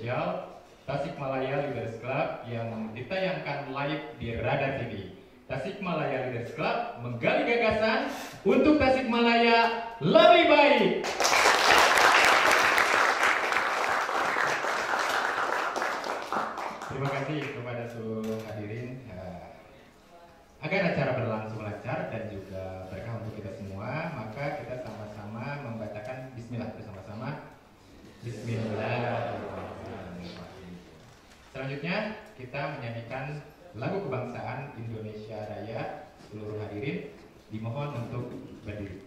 spesial Tasikmalaya Leaders Club yang ditayangkan live di Radar TV. Tasikmalaya Leaders Club menggali gagasan untuk Tasikmalaya lebih baik. Terima kasih kepada seluruh hadirin. Agar acara berlangsung lancar dan juga berkah untuk kita semua, maka kita sama-sama membacakan Bismillah bersama-sama. Bismillahirrahmanirrahim. Selanjutnya kita menyanyikan lagu kebangsaan Indonesia Raya. Seluruh hadirin dimohon untuk berdiri.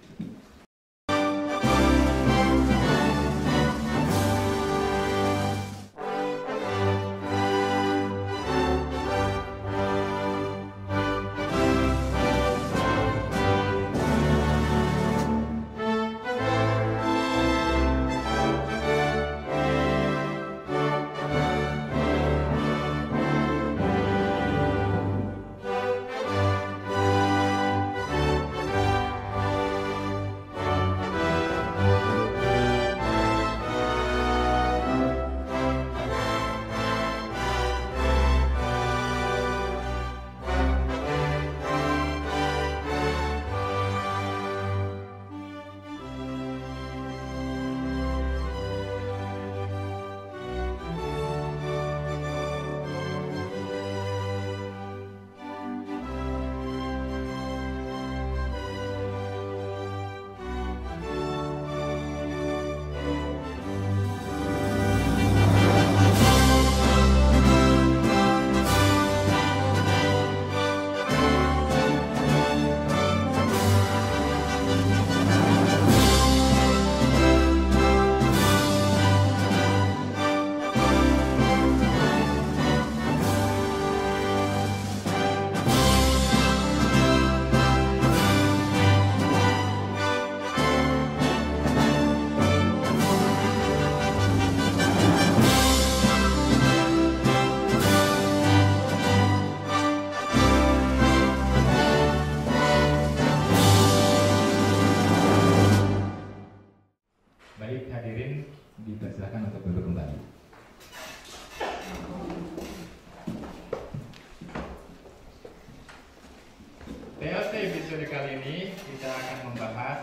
Baik hadirin, dipersilakan untuk duduk kembali. TLC episode kali ini kita akan membahas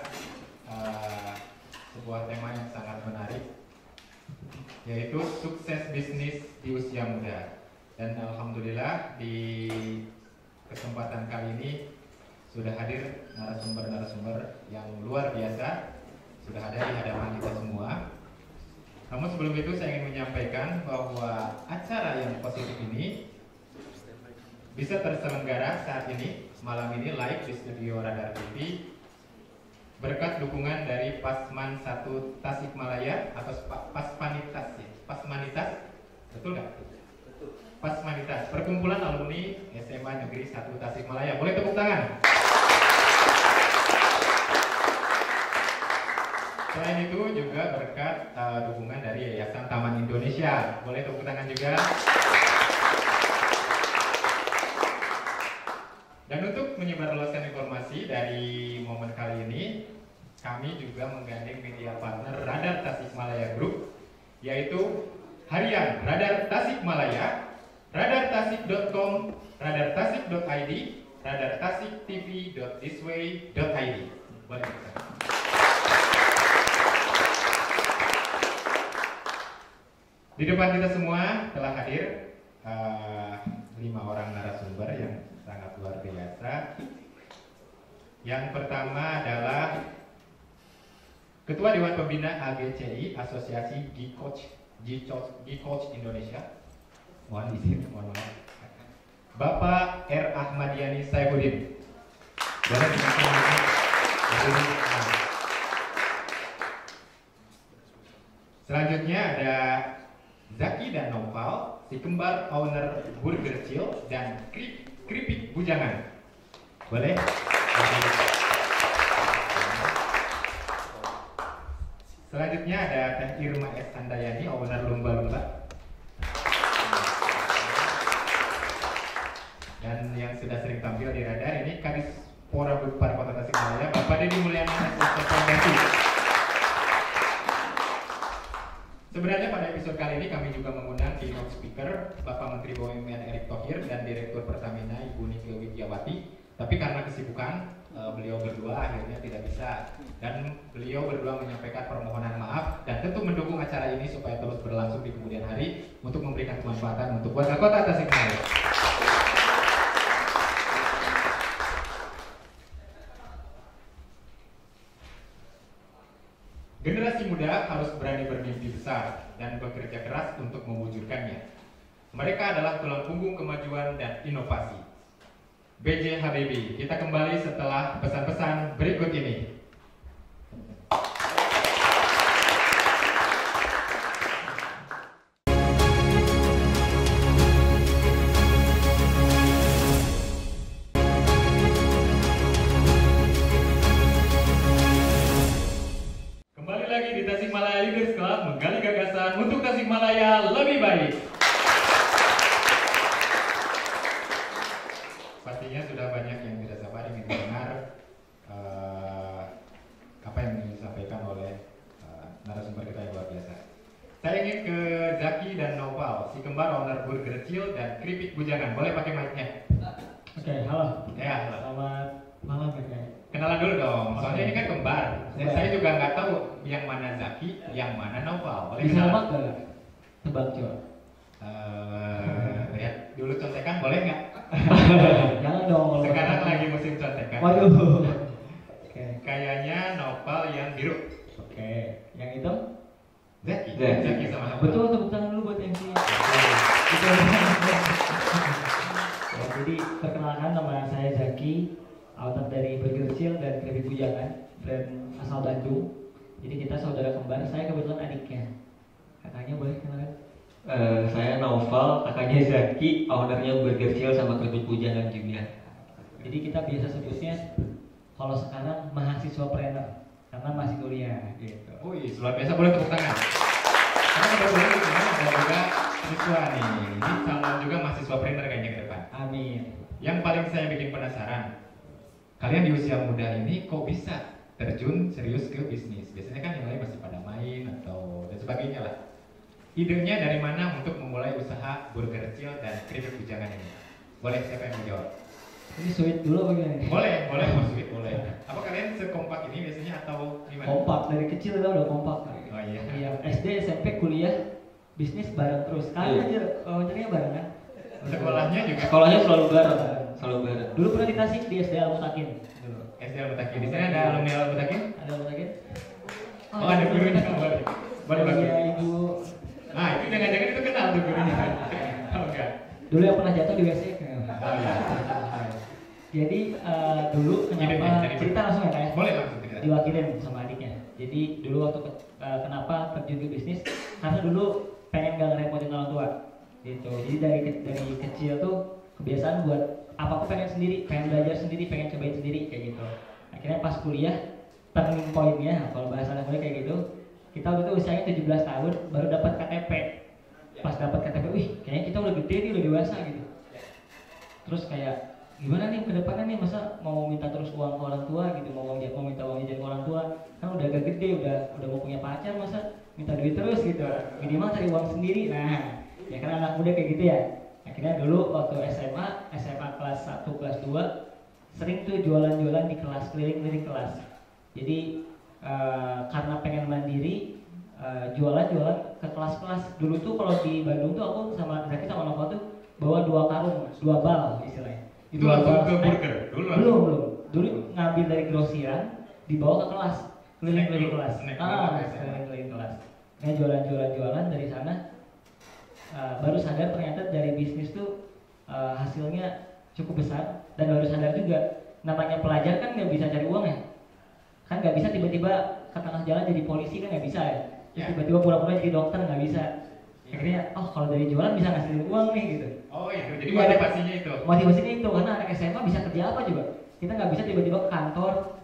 sebuah tema yang sangat menarik, yaitu sukses bisnis di usia muda. Dan alhamdulillah di kesempatan kali ini sudah hadir narasumber-narasumber yang luar biasa. Sudah ada di hadapan kita semua. Namun sebelum itu saya ingin menyampaikan bahwa acara yang positif ini bisa terselenggara saat ini, malam ini live di studio Radar TV berkat dukungan dari Pasman 1 Tasikmalaya atau Pasmanitas ya. Pasmanitas, betul nggak? Betul. Pasmanitas, Perkumpulan Alumni SMA Negeri 1 Tasikmalaya. Boleh tepuk tangan? Selain itu juga berkat dukungan dari Yayasan Taman Indonesia. Boleh tepuk tangan juga. Dan untuk menyebarluaskan informasi dari momen kali ini, kami juga menggandeng media partner Radar Tasikmalaya Group, yaitu Harian Radar Tasikmalaya, radartasik.com, radartasik.id, radartasikTV.thisway.id. Boleh kita. Di depan kita semua telah hadir 5 orang narasumber yang sangat luar biasa. Yang pertama adalah Ketua Dewan Pembina AGCI, Asosiasi G-Coach Indonesia. Mohon izin, mohon maaf. Bapak R. Ahmadiani Saifuddin. Boleh dipersilakan. Selanjutnya ada Zaki dan Noval, si kembar owner Burger Chill dan Keripik Bujangan. Boleh? Selanjutnya ada Teh Irma S. Handayani, owner Lumba-Lumba. Dan yang sudah sering tampil di Radar ini Kadis Pora Bupar Kota Tasikmalaya, Bapak Deddy Mulyana S. Fondasi. Sebenarnya pada episode kali ini kami juga mengundang keynote speaker Bapak Menteri BUMN Erick Thohir dan Direktur Pertamina Ibu Nike Widiawati. Tapi karena kesibukan beliau berdua akhirnya tidak bisa, dan beliau berdua menyampaikan permohonan maaf dan tentu mendukung acara ini supaya terus berlangsung di kemudian hari untuk memberikan kemanfaatan untuk warga Kota Tasikmalaya. Generasi muda harus berani bermimpi besar dan bekerja keras untuk mewujudkannya. Mereka adalah tulang punggung kemajuan dan inovasi. B.J. Habibie, kita kembali setelah pesan-pesan berikut ini. Kembali lagi di Tasikmalaya Leaders Club, menggali gagasan untuk Tasikmalaya lebih baik. Pastinya sudah banyak yang tidak sabar ingin mendengar apa yang ingin disampaikan oleh narasumber kita yang luar biasa. Saya ingin ke Zaki dan Noval, si kembar owner Burger Chill dan Keripik Bujangan. Boleh pakai mic-nya? Oke, halo. Ya, halo. Selamat malam ya. Kenalan dulu dong, soalnya ini kan kembar. Dan saya juga nggak tahu yang mana Zaki, yang mana Noval. Boleh Bisa kenalan? nebak nggak? Tebak coba. Lihat dulu contekan, boleh nggak? Jangan dong. Sekarang lagi musim contekan. Waduh. Oke. Kayaknya Noval yang biru. Oke. Yang itu? Zaki. Zaki. Zaki sama Noval. Betul, tepuk tangan dulu buat MC. Ya, jadi perkenalkan, nama saya Zaki, owner dari Burger Chill dan Keripik Bujangan, brand asal Bandung. Jadi kita saudara kembar. Saya kebetulan adiknya. Kakaknya boleh kenalan? Saya Noval, kakaknya Zaki, ownernya Burger Chill sama Keripik Bujangan juga. Jadi kita biasa sebutnya kalau sekarang mahasiswa trainer karena masih kuliah gitu. Wih, luar biasa, boleh tepuk tangan. Karena kebetulan di sini ada juga siswa nih. Ini calon juga mahasiswa trainer kayaknya ke depan. Amin. Yang paling saya bikin penasaran, kalian di usia muda ini kok bisa terjun serius ke bisnis? Biasanya kan yang lain masih pada main atau dan sebagainya lah. Idenya dari mana untuk memulai usaha Burger Chill dan Keripik Bujangan ini? Boleh, siapa yang menjawab? Ini sweet dulu apa gimana? Boleh, mau sweet boleh. Apa kalian sekompak ini biasanya atau gimana? Kompak dari kecil kita udah kompak. Oh iya. Iya, SD, SMP, kuliah, bisnis bareng terus. Kalian aja wawancaranya bareng kan? Sekolahnya juga. Sekolahnya selalu bareng, selalu bareng. Dulu pernah di Tasik di SD Al-Mutakin. SD Al-Mutakin. Di sana ada alumni Al-Mutakin? Ada Al-Mutakin? Oh, ada gurunya. Boleh bagus. Iya, Ibu. Ah, itu jangan-jangan itu kenal tuh gurunya. Oh enggak. Dulu yang pernah jatuh di WC. Oh iya. Jadi dulu kenapa Dari cerita langsung ya Kak ya? Boleh langsung cerita. Diwakilin sama adiknya. Jadi dulu waktu kenapa terjun ke bisnis? Karena dulu pengen gak ngerepotin orang tua. Gitu. Jadi dari kecil tuh kebiasaan buat apa-apa pengen sendiri, pengen belajar sendiri, pengen cobain sendiri kayak gitu. Akhirnya pas kuliah turning point-nya, kalau bahasa anak muda kayak gitu, kita waktu itu usianya 17 tahun baru dapat KTP. Pas dapat KTP, wih, kayaknya kita udah gede nih, udah dewasa gitu. Terus kayak gimana nih ke depannya nih, masa mau minta terus uang ke orang tua gitu, mau minta uang jajan ke orang tua, kan udah agak gede, udah mau punya pacar, masa minta duit terus gitu, minimal cari uang sendiri. Nah, ya kan anak muda kayak gitu ya. Akhirnya dulu waktu SMA kelas 1, kelas 2 sering tuh jualan-jualan di kelas, keliling-keliling kelas. Jadi karena pengen mandiri, jualan-jualan ke kelas-kelas. Dulu tuh kalau di Bandung tuh aku sama Zaki sama Nova tuh bawa 2 karung, 2 bal istilahnya. Itu langsung ke burger dulu. Belum. Dulu ngambil dari grosiran, dibawa ke kelas, keliling-keliling kelas. Keliling-keliling kelas. Nah, jualan-jualan dari sana. Baru sadar ternyata dari bisnis tuh hasilnya cukup besar, dan baru sadar juga namanya pelajar kan nggak bisa cari uang ya, kan nggak bisa tiba-tiba ke tengah jalan jadi polisi, kan nggak bisa ya. Tiba-tiba pura-pura jadi dokter nggak bisa. Akhirnya kalau dari jualan bisa ngasilin uang nih gitu. Oh iya, jadi motivasinya itu. Motivasinya itu karena anak SMA bisa kerja apa juga, kita nggak bisa tiba-tiba ke kantor,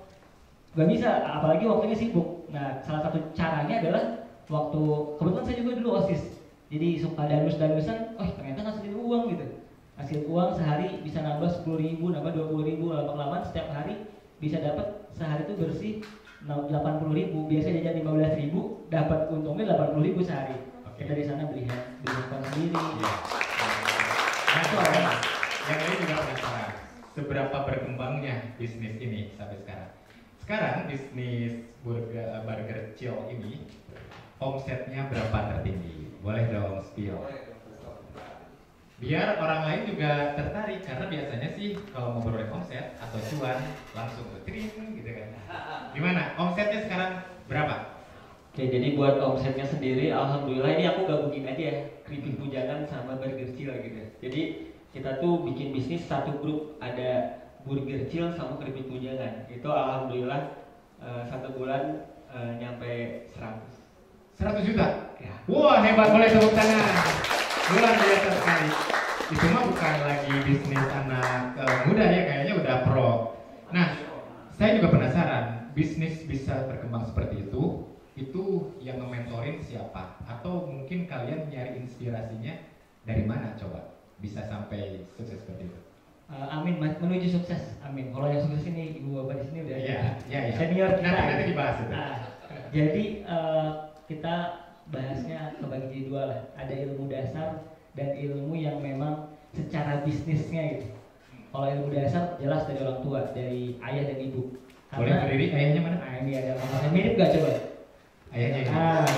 nggak bisa, apalagi waktunya sibuk. Nah, salah satu caranya adalah waktu kebetulan saya juga dulu OSIS. Jadi suka danus-danusan, ternyata ngasilin uang gitu. Hasil uang sehari bisa nambah 10.000, nambah 20.000, lama-kelamaan setiap hari bisa dapat sehari itu bersih 80.000, biasa jajan 15.000, dapat untungnya 80.000 sehari. Oke. Kita di sana beli handphone sendiri. Iya. Nah, Itu yang lain juga penasaran, seberapa berkembangnya bisnis ini sampai sekarang? Sekarang bisnis burger Chill ini omsetnya berapa tertinggi? Boleh dong spill. Biar orang lain juga tertarik, karena biasanya sih kalau ngobrolin omset atau cuan langsung tring gitu kan. Gimana? Omsetnya sekarang berapa? Oke, jadi buat omsetnya sendiri, alhamdulillah ini aku gabungin aja ya, keripik bujangan sama burger chill gitu. Jadi kita tuh bikin bisnis satu grup, ada burger chill sama keripik bujangan. Itu alhamdulillah satu bulan nyampe 100. 100 juta? Ya. Wah, hebat, boleh tepuk tangan. Luar biasa sekali. Itu mah bukan lagi bisnis anak muda ya, kayaknya udah pro. Nah, saya juga penasaran, bisnis bisa berkembang seperti itu yang mementorin siapa? Atau mungkin kalian nyari inspirasinya dari mana coba? Bisa sampai sukses seperti itu? Amin, menuju sukses. Amin. Kalau yang sukses ini ibu bapak di sini udah Iya. senior kita. Nanti dibahas itu. Jadi kita bahasnya kebagi jadi dua lah. Ada ilmu dasar dan ilmu yang memang secara bisnisnya gitu. Kalau ilmu dasar jelas dari orang tua, dari ayah dan ibu. Boleh berdiri, ayahnya mana? Nah ini ada namanya, mirip gak coba? Ayahnya ini.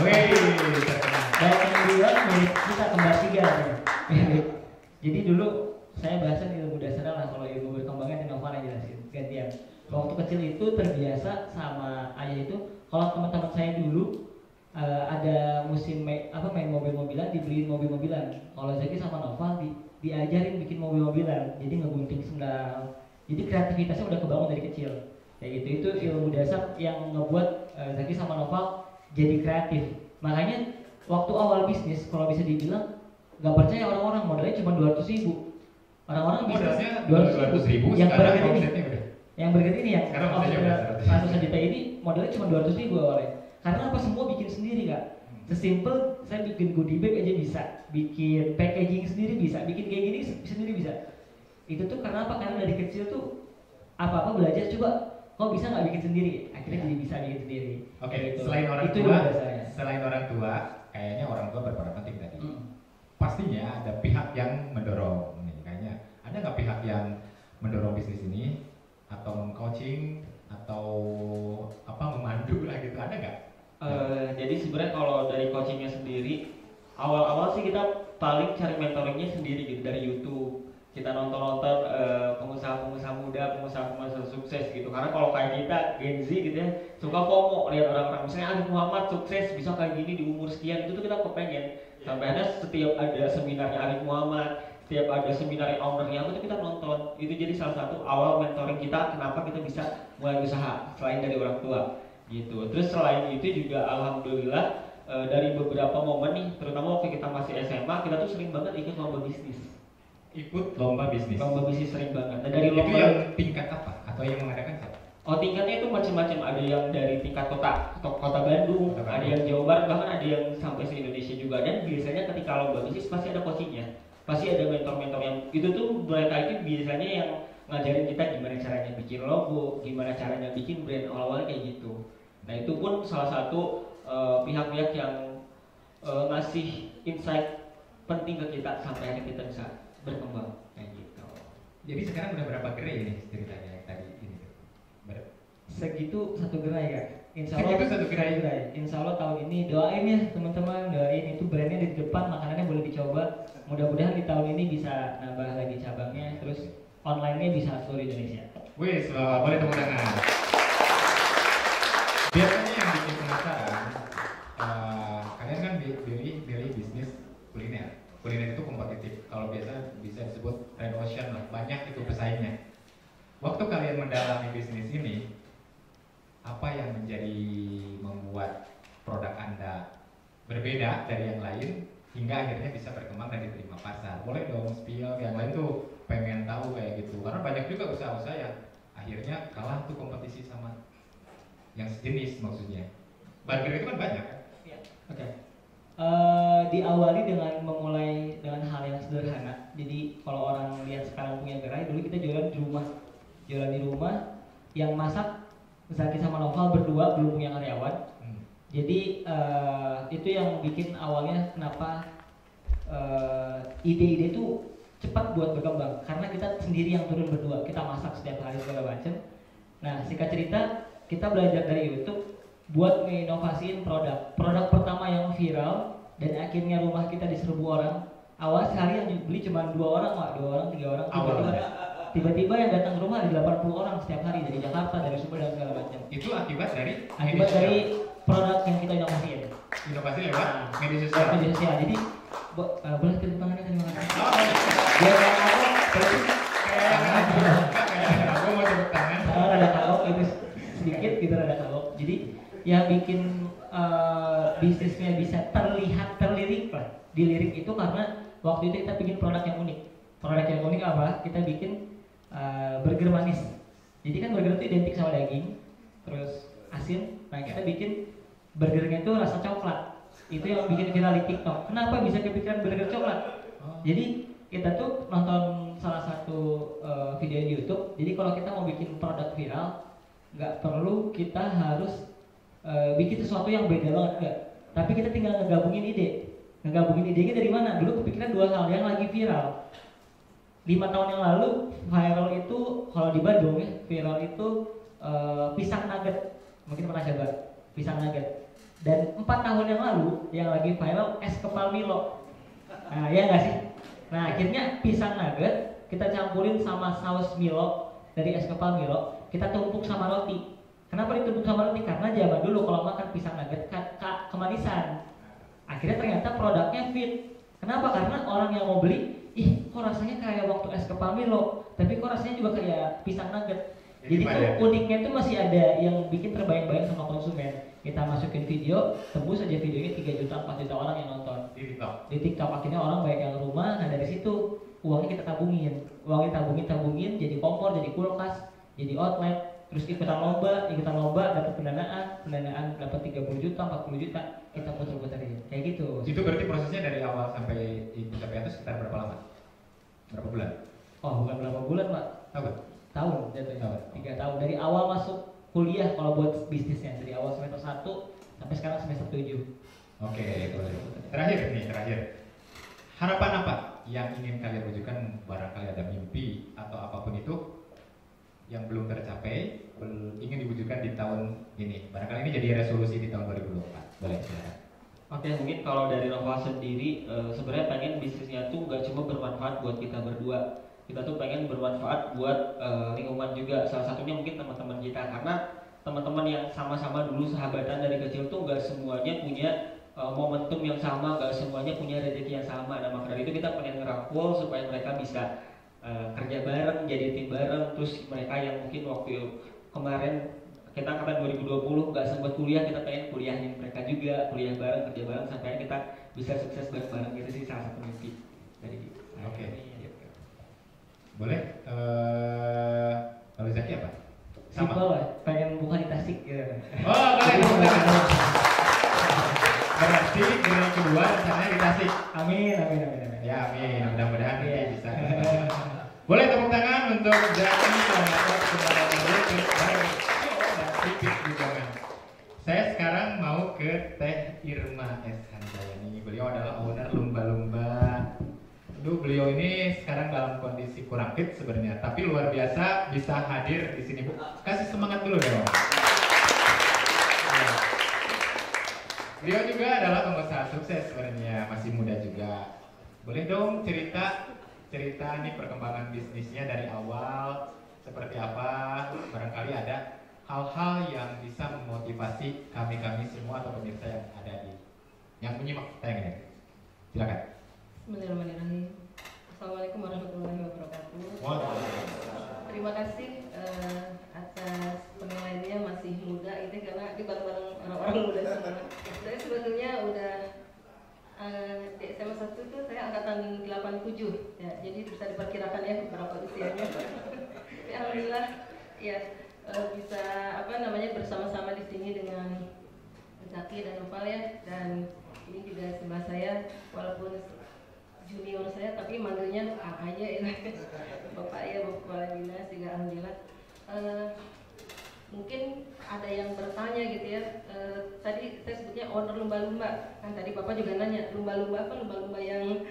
Wih, terkenal. dan yang dua mirip kita kembar tiga. Mirip. Jadi dulu saya bahasan ilmu dasar lah, kalau ilmu berkembangnya Noval yang jelasin gantian. Waktu kecil itu terbiasa sama ayah itu, kalau teman-teman saya dulu ada musim main mobil-mobilan, dibeliin mobil-mobilan. Kalau Zaki sama Noval diajarin bikin mobil-mobilan, jadi ngegunting sendal. Jadi kreativitasnya udah kebangun dari kecil. Kayak gitu, itu ilmu dasar yang ngebuat Zaki sama Noval jadi kreatif. Makanya waktu awal bisnis, kalau bisa dibilang nggak percaya orang-orang, modalnya cuma 200.000. Orang-orang bisnis Modalnya 200.000, yang sekarang burger ini, omsetnya udah. yang burger ini yang Sekarang omsetnya udah 100 juta ini modalnya cuma 200.000 awalnya. Karena apa, semua bikin sendiri kak. Sesimpel saya bikin goodie bag aja bisa, bikin packaging sendiri bisa, bikin kayak gini sendiri bisa. Itu tuh karena apa? Karena dari kecil tuh apa-apa belajar, coba kok bisa nggak bikin sendiri, akhirnya jadi bisa bikin sendiri. Oke, Gitu. selain orang Itu tua, dasarnya. selain orang tua, kayaknya orang tua berperan penting tadi. Pastinya ada pihak yang mendorong nih, kayaknya ada nggak pihak yang mendorong bisnis ini atau meng-coaching atau memandu lah gitu, ada nggak? Jadi sebenarnya kalau dari coachingnya sendiri, awal-awal sih kita paling cari mentoringnya sendiri gitu dari YouTube. Kita nonton-nonton pengusaha-pengusaha muda, pengusaha-pengusaha sukses gitu. Karena kalau kayak kita Gen Z gitu ya, suka FOMO lihat orang-orang, misalnya Arif Muhammad sukses bisa kayak gini di umur sekian, itu tuh kita kepengen. Sampai ada setiap ada seminarnya Arif Muhammad, setiap ada seminar ownernya itu kita nonton. Itu jadi salah satu awal mentoring kita, kenapa kita bisa mulai usaha selain dari orang tua gitu. Terus selain itu juga alhamdulillah dari beberapa momen nih, terutama waktu kita masih SMA, kita tuh sering banget ikut lomba bisnis. Ikut lomba bisnis. Lomba bisnis sering banget. Nah, dari Itu lomba yang tingkat apa? Atau yang mengadakan siapa? Oh, tingkatnya itu macam-macam. Ada yang dari tingkat kota Bandung, Kota Bandung. ada yang Jawa Barat, bahkan ada yang sampai se Indonesia juga. Dan biasanya ketika lomba bisnis pasti ada coachingnya, pasti ada mentor-mentor yang itu tuh mereka itu biasanya yang ngajarin kita gimana caranya bikin logo, gimana caranya bikin brand, awal-awalnya kayak gitu. Nah itu pun salah satu pihak-pihak yang ngasih insight penting ke kita sampai akhirnya kita bisa berkembang kayak gitu. Jadi sekarang udah berapa gerai ini ceritanya yang tadi ini? Segitu satu gerai ya. Insya Segitu satu gerai. Insya Allah tahun ini doain ya teman-teman, doain itu brandnya di depan, makanannya boleh dicoba. Mudah-mudahan di tahun ini bisa nambah lagi cabangnya, terus online-nya bisa seluruh Indonesia. Wih, boleh tepuk tangan. Biasanya yang bikin penasaran, kalian kan pilih bisnis kuliner. Kuliner itu kompetitif. Kalau biasa bisa disebut red ocean lah, banyak itu pesaingnya. Waktu kalian mendalami bisnis ini, apa yang membuat produk Anda berbeda dari yang lain hingga akhirnya bisa berkembang dan diterima pasar? Boleh dong spill, yang lain tuh pengen tahu kayak gitu. Karena banyak juga usaha-usaha yang akhirnya kalah tuh kompetisi sama yang sejenis maksudnya. Burger itu kan banyak kan? Oke. Diawali dengan memulai dengan hal yang sederhana. Jadi kalau orang lihat sekarang punya gerai, dulu kita jualan di rumah. Jualan di rumah, yang masak Zaki sama Noval berdua belum punya karyawan. Jadi itu yang bikin awalnya kenapa ide-ide itu cepat buat berkembang, karena kita sendiri yang turun berdua, kita masak setiap hari segala macam. Nah, singkat cerita kita belajar dari YouTube buat nginovasiin produk pertama yang viral dan akhirnya rumah kita diserbu orang. Awal sehari yang beli cuma 2 orang, 2 orang, 3 orang. Tiba-tiba yang datang ke rumah ada 80 orang setiap hari dari Jakarta, dari Sumber dan segala macam. Itu akibat dari produk yang kita inovasiin. Inovasi lewat media sosial. Media sosial. Jadi boleh tepuk tangannya, terima kasih. Biar kayak aku mau tepuk tangan. Rada kagok itu sedikit gitu, rada kagok. Jadi yang bikin bisnisnya bisa dilirik itu karena waktu itu kita bikin produk yang unik. Produk yang unik apa? Kita bikin burger manis. Jadi kan burger itu identik sama daging, terus asin. Nah, kita bikin burgernya itu rasa coklat. Itu yang bikin viral di TikTok. Kenapa bisa kepikiran burger coklat? Jadi kita tuh nonton salah satu video di YouTube. Jadi kalau kita mau bikin produk viral, nggak perlu kita harus bikin sesuatu yang beda banget, enggak. Tapi kita tinggal ngegabungin ide. Ngegabungin idenya dari mana? Dulu kepikiran 2 hal yang lagi viral. 5 tahun yang lalu viral itu kalau di Bandung ya, viral itu pisang nugget. Mungkin pernah coba pisang nugget. Dan 4 tahun yang lalu yang lagi viral es kepal Milo. Nah, ya nggak sih? Nah, akhirnya pisang nugget kita campurin sama saus Milo dari es kepal Milo, kita tumpuk sama roti. Kenapa ditumpuk sama roti? Karena zaman dulu kalau makan pisang nugget kemanisan. Akhirnya ternyata produknya fit. Kenapa? Karena orang yang mau beli, kok rasanya kayak waktu es kepal Milo, tapi kok rasanya juga kayak pisang nugget. Jadi tuh uniknya tuh masih ada yang bikin terbayang-bayang sama konsumen. Kita masukin video, tembus aja videonya 3 juta, 4 juta orang yang nonton di TikTok. Akhirnya orang banyak yang rumah. Nah, dari situ uangnya kita tabungin jadi kompor, jadi kulkas, jadi outlet. Terus ikutan lomba dapat pendanaan dapat 30 juta, 40 juta, kita putar-putarin kayak gitu. Itu berarti prosesnya dari awal sampai pencapaian itu sekitar berapa lama? Berapa bulan? Oh, bukan berapa bulan, Pak. Tahun jatuhnya. 3 tahun dari awal masuk kuliah kalau buat bisnisnya, dari awal semester 1 sampai sekarang semester 7. Oke, terakhir. Harapan apa yang ingin kalian wujudkan? Barangkali ada mimpi atau apapun itu yang belum tercapai, ingin diwujudkan di tahun ini. Barangkali ini jadi resolusi di tahun 2024. Boleh, silakan. Oke, mungkin kalau dari Nova sendiri sebenarnya pengen bisnisnya tuh gak cuma bermanfaat buat kita berdua. Kita tuh pengen bermanfaat buat lingkungan juga. Salah satunya mungkin teman-teman kita, karena teman-teman yang sama-sama dulu sahabatan dari kecil tuh gak semuanya punya momentum yang sama, gak semuanya punya rezeki yang sama. Nah, maka dari itu kita pengen ngerangkul supaya mereka bisa kerja bareng, jadi tim bareng. Terus mereka yang mungkin waktu kemarin kita angkatan 2020 nggak sempat kuliah, kita pengen kuliahin mereka juga, kuliah bareng, kerja bareng sampai kita bisa sukses bareng-bareng. Gitu sih salah satu mimpi dari Oke. Boleh? Kalau Zaki apa? Sama. Pengen buka di Tasik gitu. Oh, boleh. Berarti generasi kedua rencananya di Tasik. Amin. Ya, amin. Mudah-mudahan nanti bisa. Boleh tepuk tangan untuk Zaki Selamat kepada dan Pipit juga. Saya sekarang mau ke Teh Irma S. Handayani. Beliau adalah owner lumba-lumba. Beliau ini sekarang dalam kondisi kurang fit sebenarnya, tapi luar biasa bisa hadir di sini, Bu. Kasih semangat dulu dong. Beliau juga adalah pengusaha sukses sebenarnya, masih muda juga. Boleh dong cerita nih perkembangan bisnisnya dari awal seperti apa? Barangkali ada hal-hal yang bisa memotivasi kami semua atau pemirsa yang ada yang menyimak tayangan ini. Silakan. Bismillahirrahmanirrahim. Assalamualaikum warahmatullahi wabarakatuh. Terima kasih atas penilaiannya, masih muda itu karena di bareng orang-orang muda semua. Saya sebetulnya udah di SMA 1 itu saya angkatan 87 ya, jadi bisa diperkirakan ya berapa usianya. Tapi alhamdulillah ya bisa bersama-sama di sini dengan Zaki dan Noval ya, dan ini juga sebelah saya walaupun junior saya tapi manggilnya Kak aja ya. Bapak ya, Bapak Kepala Dinas juga alhamdulillah. Mungkin ada yang bertanya gitu ya, tadi saya sebutnya owner lumba-lumba, kan tadi Bapak juga nanya lumba-lumba apa, lumba-lumba yang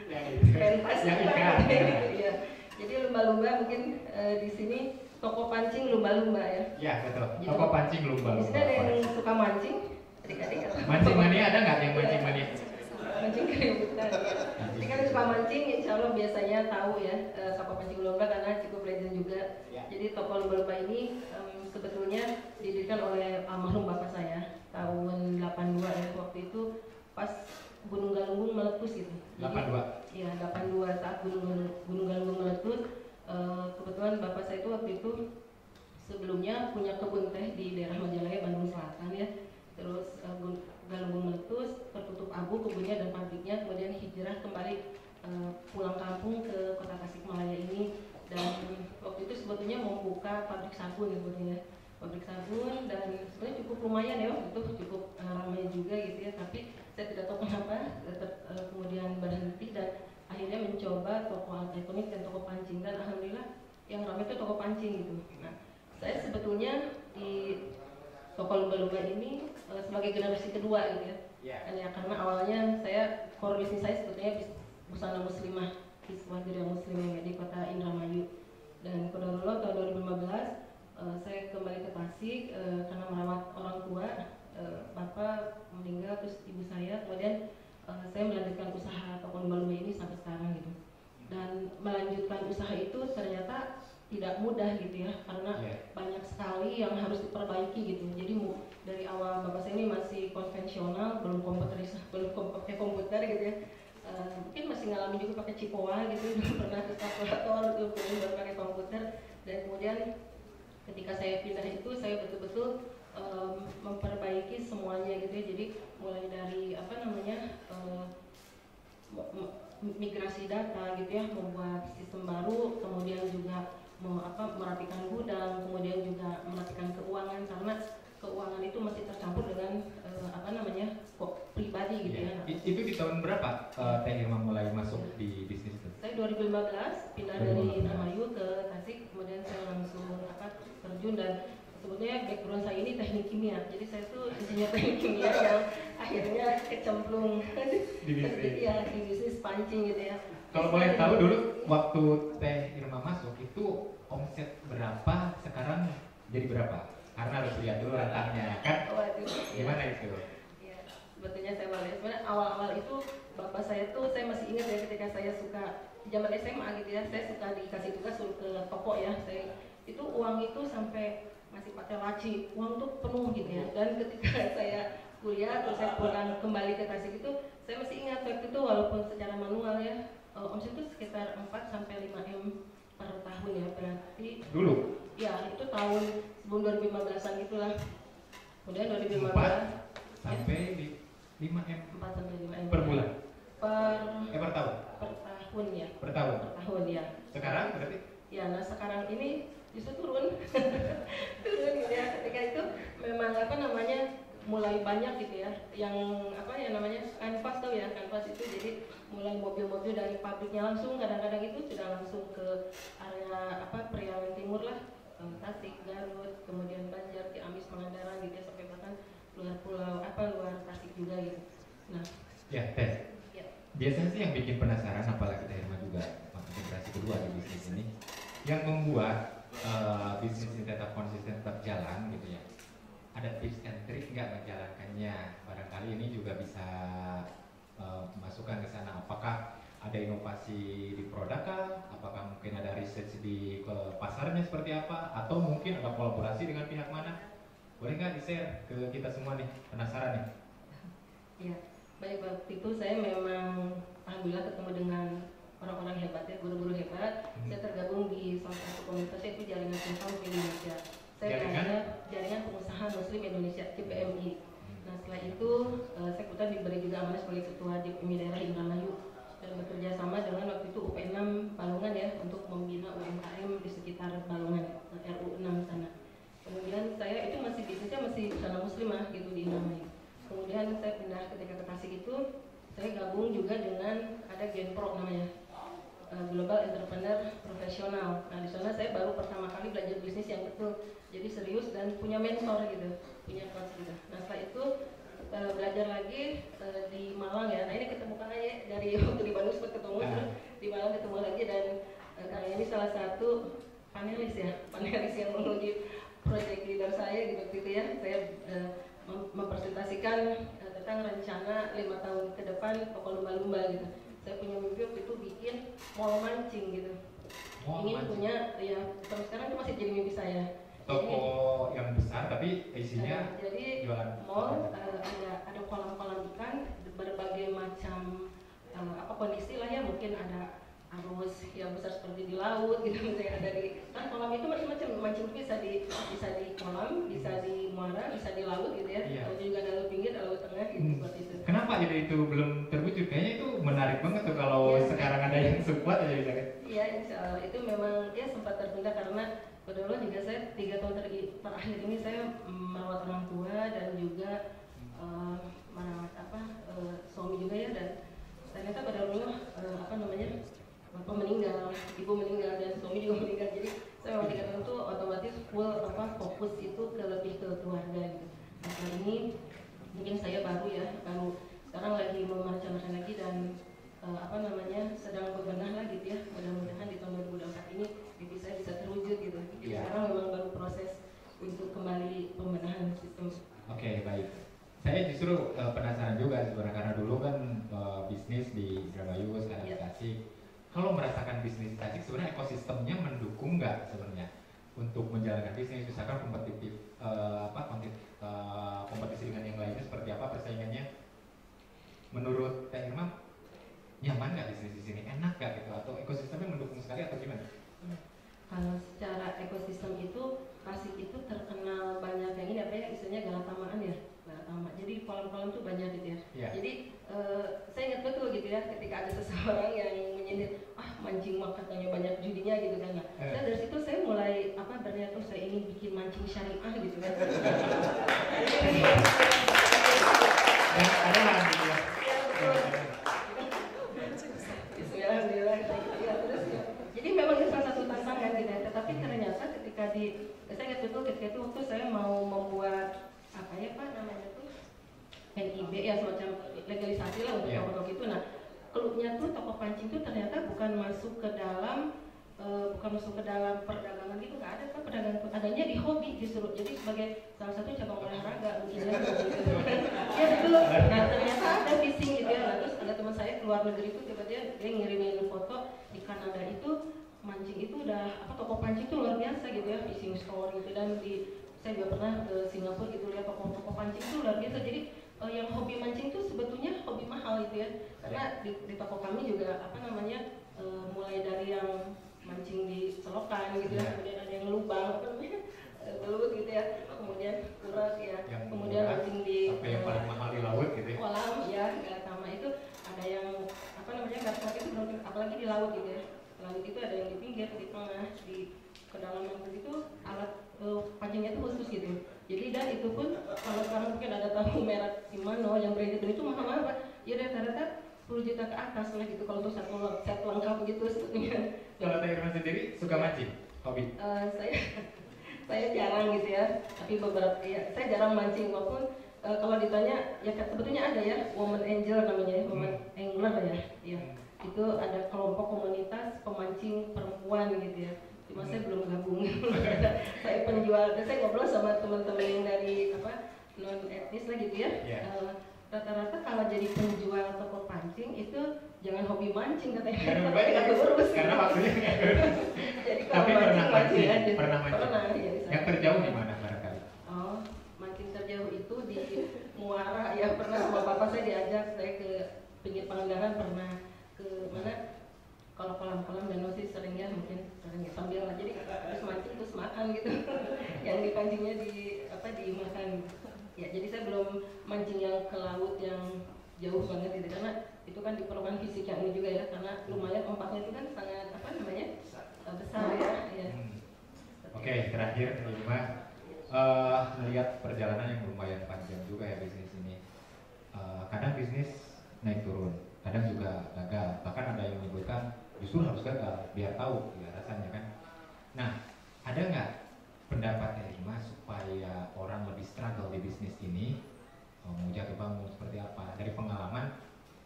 pentas yang apa ikan. gitu ya. Jadi lumba-lumba mungkin di sini toko pancing lumba-lumba ya. Ya betul. Jadi, Toko pancing Di lumba-lumba. sini ada yang suka mancing, adik-adik atau Mancing mania ada nggak yang mancing mania? mancing keributan ya. Jadi kan suka mancing, insya Allah biasanya tahu ya toko pancing lumba karena cukup legend juga. Ya. Jadi toko lumba-lumba ini sebetulnya didirikan oleh almarhum bapak saya tahun 82 ya, waktu itu pas Gunung Galunggung meletus gitu. Jadi, 82. Iya 82 saat Gunung Galunggung meletus, kebetulan bapak saya itu waktu itu sebelumnya punya kebun teh di daerah Majalaya, Bandung Selatan ya. Terus Galunggung meletus, tertutup abu kebunnya dan pabriknya, kemudian hijrah kembali pulang kampung ke kota Tasikmalaya ini, dan waktu itu sebetulnya mau buka pabrik sabun ya sebetulnya, pabrik sabun, dan sebenarnya cukup lumayan ya waktu itu, cukup ramai juga gitu ya, tapi saya tidak tahu kenapa kemudian berhenti dan akhirnya mencoba toko elektronik dan toko pancing, dan alhamdulillah yang ramai itu toko pancing gitu. Nah, saya sebetulnya di toko lumba-lumba ini sebagai generasi kedua gitu ya. Ya, karena awalnya saya core bisnis saya sebetulnya busana muslimah, siswa gereja muslimah di kota Indramayu, dan qadarullah tahun 2015 saya kembali ke Tasik karena merawat orang tua, bapak meninggal terus ibu saya, kemudian saya melanjutkan usaha toko lumba-lumba ini sampai sekarang gitu. Dan melanjutkan usaha itu ternyata tidak mudah gitu ya, karena banyak sekali yang harus diperbaiki gitu. Jadi dari awal bapak saya ini masih konvensional, belum pakai komputer gitu ya. Mungkin masih ngalamin juga pakai cipoa gitu, belum pernah ke kalkulator gitu, baru pakai komputer. Dan kemudian ketika saya pindah itu saya betul-betul memperbaiki semuanya gitu ya. Jadi mulai dari migrasi data gitu ya, membuat sistem baru, kemudian juga merapikan gudang, kemudian juga merapikan keuangan, karena keuangan itu masih tercampur dengan kok pribadi gitu ya. Itu di tahun berapa Teh Irma mulai masuk di bisnis itu? Saya 2015 pindah dari Indramayu ke Tasik, kemudian saya langsung terjun, dan sebetulnya background saya ini teknik kimia, jadi saya tuh insinyur teknik kimia yang akhirnya kecemplung di bisnis pancing gitu ya. Kalau boleh tahu dulu waktu Teh Irma masuk itu omset berapa, sekarang jadi berapa? Karena harus lihat dulu rentangnya kan. Gimana itu? Ya, sebetulnya saya balik. Sebenarnya awal-awal itu bapak saya tuh, saya masih ingat ya ketika saya suka di zaman SMA gitu ya, saya suka dikasih tugas suruh ke toko ya. Saya itu uang itu sampai masih pakai laci, uang tuh penuh gitu ya. Dan ketika saya kuliah terus saya pulang kembali ke Tasik itu, saya masih ingat waktu itu walaupun secara manual ya, omset itu sekitar 4 sampai 5 M per tahun ya, berarti dulu? Ya, itu tahun sebelum 2015an gitulah. Kemudian 2015 sampai 5 M 4 sampai 5 M per bulan? Per tahun? Per tahun ya. Per tahun? Per tahun ya. Sekarang berarti? Ya, nah sekarang ini justru turun. Turun gitu ya. Ketika itu memang mulai banyak gitu ya, yang kanvas tuh ya, kanvas itu jadi mulai mobil-mobil dari pabriknya langsung, kadang-kadang itu sudah langsung ke area Priangan Timur lah, Tasik, Garut, kemudian Banjar, Ciamis, Pangandaran gitu ya, sampai bahkan luar pulau luar Tasik juga gitu. Nah, ya Teh, biasanya sih yang bikin penasaran, apalagi Teh Irma juga generasi kedua di bisnis ini, yang membuat bisnis ini tetap konsisten berjalan gitu ya, ada tips and trik nggak menjalankannya? Barangkali ini juga bisa masukkan ke sana. Apakah ada inovasi di produk kah? Apakah mungkin ada research di pasarnya seperti apa? Atau mungkin ada kolaborasi dengan pihak mana? Boleh nggak di-share ke kita semua nih? Penasaran nih. Ya, baik, waktu itu saya memang alhamdulillah ketemu dengan orang-orang hebat ya, guru-guru hebat. Saya tergabung di salah satu komunitas yaitu Jaringan Pengusaha Indonesia. Saya jaringan pengusaha Muslim Indonesia (JPMI). Nah, setelah itu saya kebetulan diberi juga amanah sebagai ketua JPMI daerah Indramayu dan bekerja sama dengan waktu itu UP6 Balongan ya untuk membina UMKM di sekitar Balongan, RU6 sana. Kemudian saya itu bisnisnya masih busana muslimah gitu di Indramayu. Kemudian saya pindah ketika ke Tasik itu, saya gabung juga dengan ada Genpro namanya. Global Entrepreneur Profesional. Nah di sana saya baru pertama kali belajar bisnis yang betul, jadi serius dan punya mentor gitu, punya coach gitu. Nah setelah itu belajar lagi di Malang ya. Nah ini ketemukan aja dari waktu di Bandung sempat ketemu, terus di Malang ketemu lagi dan kali ini salah satu panelis yang menguji project leader saya gitu ya. Saya mempresentasikan tentang rencana 5 tahun ke depan toko lumba-lumba gitu. Saya punya mimpi waktu itu bikin mall mancing gitu. Ingin punya ya, sampai sekarang itu masih jadi mimpi saya. Toko yang besar tapi isinya jadi jualan mall, ada kolam-kolam ikan berbagai macam kondisi lah ya, mungkin ada arus yang besar seperti di laut gitu, misalnya ada di kan kolam itu macam-macam, mancing bisa di kolam, bisa di muara, bisa di laut gitu ya. Laut juga ada laut pinggir, ada laut tengah gitu seperti itu. Kenapa ide itu belum terwujud? Kayaknya itu menarik banget tuh kalau sekarang ada yang support aja bisa kan? Iya, insya Allah itu memang ya sempat tertunda karena kebetulan juga saya 3 tahun terakhir ini saya merawat orang tua dan juga merawat suami juga ya, dan ternyata pada bapak meninggal, ibu meninggal, dan suami juga meninggal. Jadi saya mau 3 tahun itu otomatis full fokus itu lebih ke keluarga gitu. Nah kali ini mungkin saya baru sekarang lagi merencanakan lagi dan sedang bebenah lah gitu ya. Mudah-mudahan di tahun 2024 ini mimpi saya bisa terwujud gitu. Sekarang memang baru proses untuk kembali pembenahan sistem. Oke, baik. Saya justru penasaran juga sebenarnya karena dulu kan bisnis di Indramayu, sekarang di Tasik. Kalau merasakan bisnis Tasik sebenarnya ekosistemnya mendukung nggak sebenarnya untuk menjalankan bisnis, misalkan kompetisi dengan yang lainnya seperti apa persaingannya? Menurut Teh Irma nyaman nggak bisnis di sini, enak nggak gitu, atau ekosistemnya mendukung sekali atau gimana? Kalau secara ekosistem itu Tasik itu terkenal banyak yang ini istilahnya galatamaan ya. Jadi kolam-kolam tuh banyak gitu ya. Jadi saya ingat betul gitu ya ketika ada seseorang yang menyindir mancing mah katanya banyak judinya gitu kan. Nah, dari situ saya mulai berniat saya ini bikin mancing syariah gitu kan. Dan ada lah gitu ya. Bismillahirrahmanirrahim. Terus ya. Jadi memang itu salah satu tantangan gitu ya. Tetapi ternyata ketika saya ingat betul ketika itu waktu saya mau membuat NIB ya, semacam legalisasi lah untuk toko-toko itu. Nah, keluhnya tuh toko pancing tuh ternyata bukan masuk ke dalam perdagangan gitu, nggak ada kan perdagangan, adanya di hobi justru. Jadi sebagai salah satu cabang olahraga mungkin ya. Ya betul. Nah ternyata ada fishing gitu ya. Nah, terus ada teman saya keluar negeri itu tiba-tiba dia ngirimin foto di Kanada itu mancing itu udah toko pancing itu luar biasa gitu ya, fishing store gitu. Dan saya juga pernah ke Singapura gitu lihat toko pancing itu luar biasa. Jadi yang hobi mancing itu sebetulnya hobi mahal gitu ya, karena di toko kami juga mulai dari yang mancing di selokan gitu ya, kemudian ada yang lubang belut gitu ya, kemudian urat ya, kemudian mancing di yang paling mahal di laut gitu ya, kolam ya, galatama itu ada yang galatama itu apalagi di laut gitu ya. Laut itu ada yang di pinggir, di tengah, di kedalaman begitu, alat pancingnya itu khusus gitu. Jadi dan itu pun kalau sekarang mungkin ada tahu merek Shimano yang branded itu mahal Pak. Ya rata-rata 10 juta ke atas lah gitu kalau untuk set lengkap gitu sebetulnya. Kalau Teh Irma sendiri suka mancing? Hobi? Saya jarang gitu ya. Tapi beberapa saya jarang mancing walaupun kalau ditanya ya sebetulnya ada ya Woman Angel namanya ya, Woman Angler ya. Iya. Itu ada kelompok komunitas pemancing perempuan gitu ya. Cuma saya belum gabung. Saya penjual, dan saya ngobrol sama teman-teman yang dari non etnis lah gitu ya. Rata-rata kalau jadi penjual toko pancing itu jangan hobi mancing katanya. Karena urus. Karena waktunya nggak urus. Jadi Tapi pernah mancing. Pernah ya. Yang terjauh di mana barangkali? Oh, mancing terjauh itu di Muara ya, pernah sama bapak saya diajak, saya ke pinggir Pangandaran, pernah ke mana? Kalau kolam-kolam danau sih sering ya, mungkin sering ya, sambil lah, jadi habis mancing terus makan gitu. Yang dipancingnya dimakan. Ya, jadi saya belum mancing yang ke laut yang jauh banget gitu, karena itu kan diperlukan fisik yang ini juga ya, karena lumayan ombaknya itu kan sangat besar ya. Oke, terakhir Irma, melihat perjalanan yang lumayan panjang juga ya bisnis ini. Kadang bisnis naik turun, kadang juga gagal, bahkan ada yang menyebutkan justru harus gagal biar tahu ya rasanya kan. Nah, ada nggak pendapat dari Mas supaya orang lebih struggle di bisnis ini, mau jatuh bangun seperti apa dari pengalaman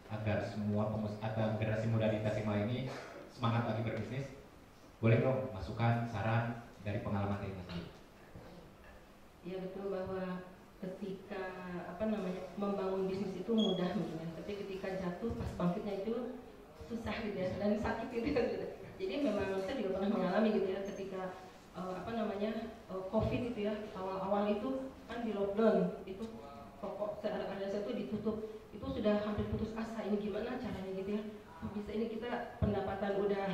agar semua agar generasi muda di Tasikmalaya ini semangat lagi berbisnis? Boleh dong masukan, saran dari pengalaman dari Mas. Ya betul bahwa ketika membangun bisnis itu mudah mungkin ya, tapi ketika jatuh pas bangkitnya itu susah gitu ya, dan sakit gitu. Jadi memang saya juga pernah mengalami gitu ya, ketika COVID itu ya, awal-awal itu kan di lockdown, itu toko ada saya itu ditutup, itu sudah hampir putus asa, ini gimana caranya gitu ya, bisa ini kita pendapatan udah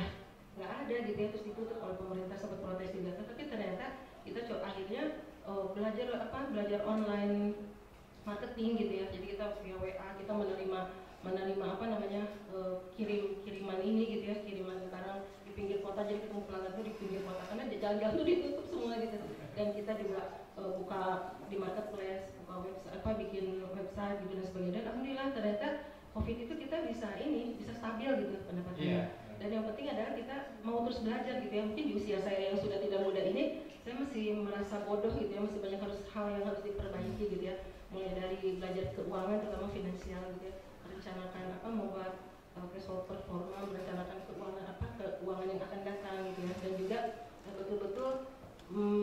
nggak ada gitu ya, terus ditutup oleh pemerintah, sempat protes juga, tapi ternyata kita akhirnya belajar online marketing gitu ya. Jadi kita via WA kita menerima kiriman ini gitu ya, kiriman sekarang di pinggir kota, jadi ketemu pelanggan itu di pinggir kota karena jalan-jalan itu ditutup semua gitu. Dan kita juga buka di marketplace, buka website, bikin website gitu dan sebagainya. Dan alhamdulillah ternyata COVID itu kita bisa stabil gitu pendapatannya. Yeah. Dan yang penting adalah kita mau terus belajar gitu ya. Mungkin di usia saya yang sudah tidak muda ini, saya masih merasa bodoh gitu ya, masih banyak hal yang harus diperbaiki gitu ya. Mulai dari belajar keuangan, terutama finansial gitu ya, merencanakan membuat cash flow performa, merencanakan keuangan yang akan datang gitu ya, dan juga betul-betul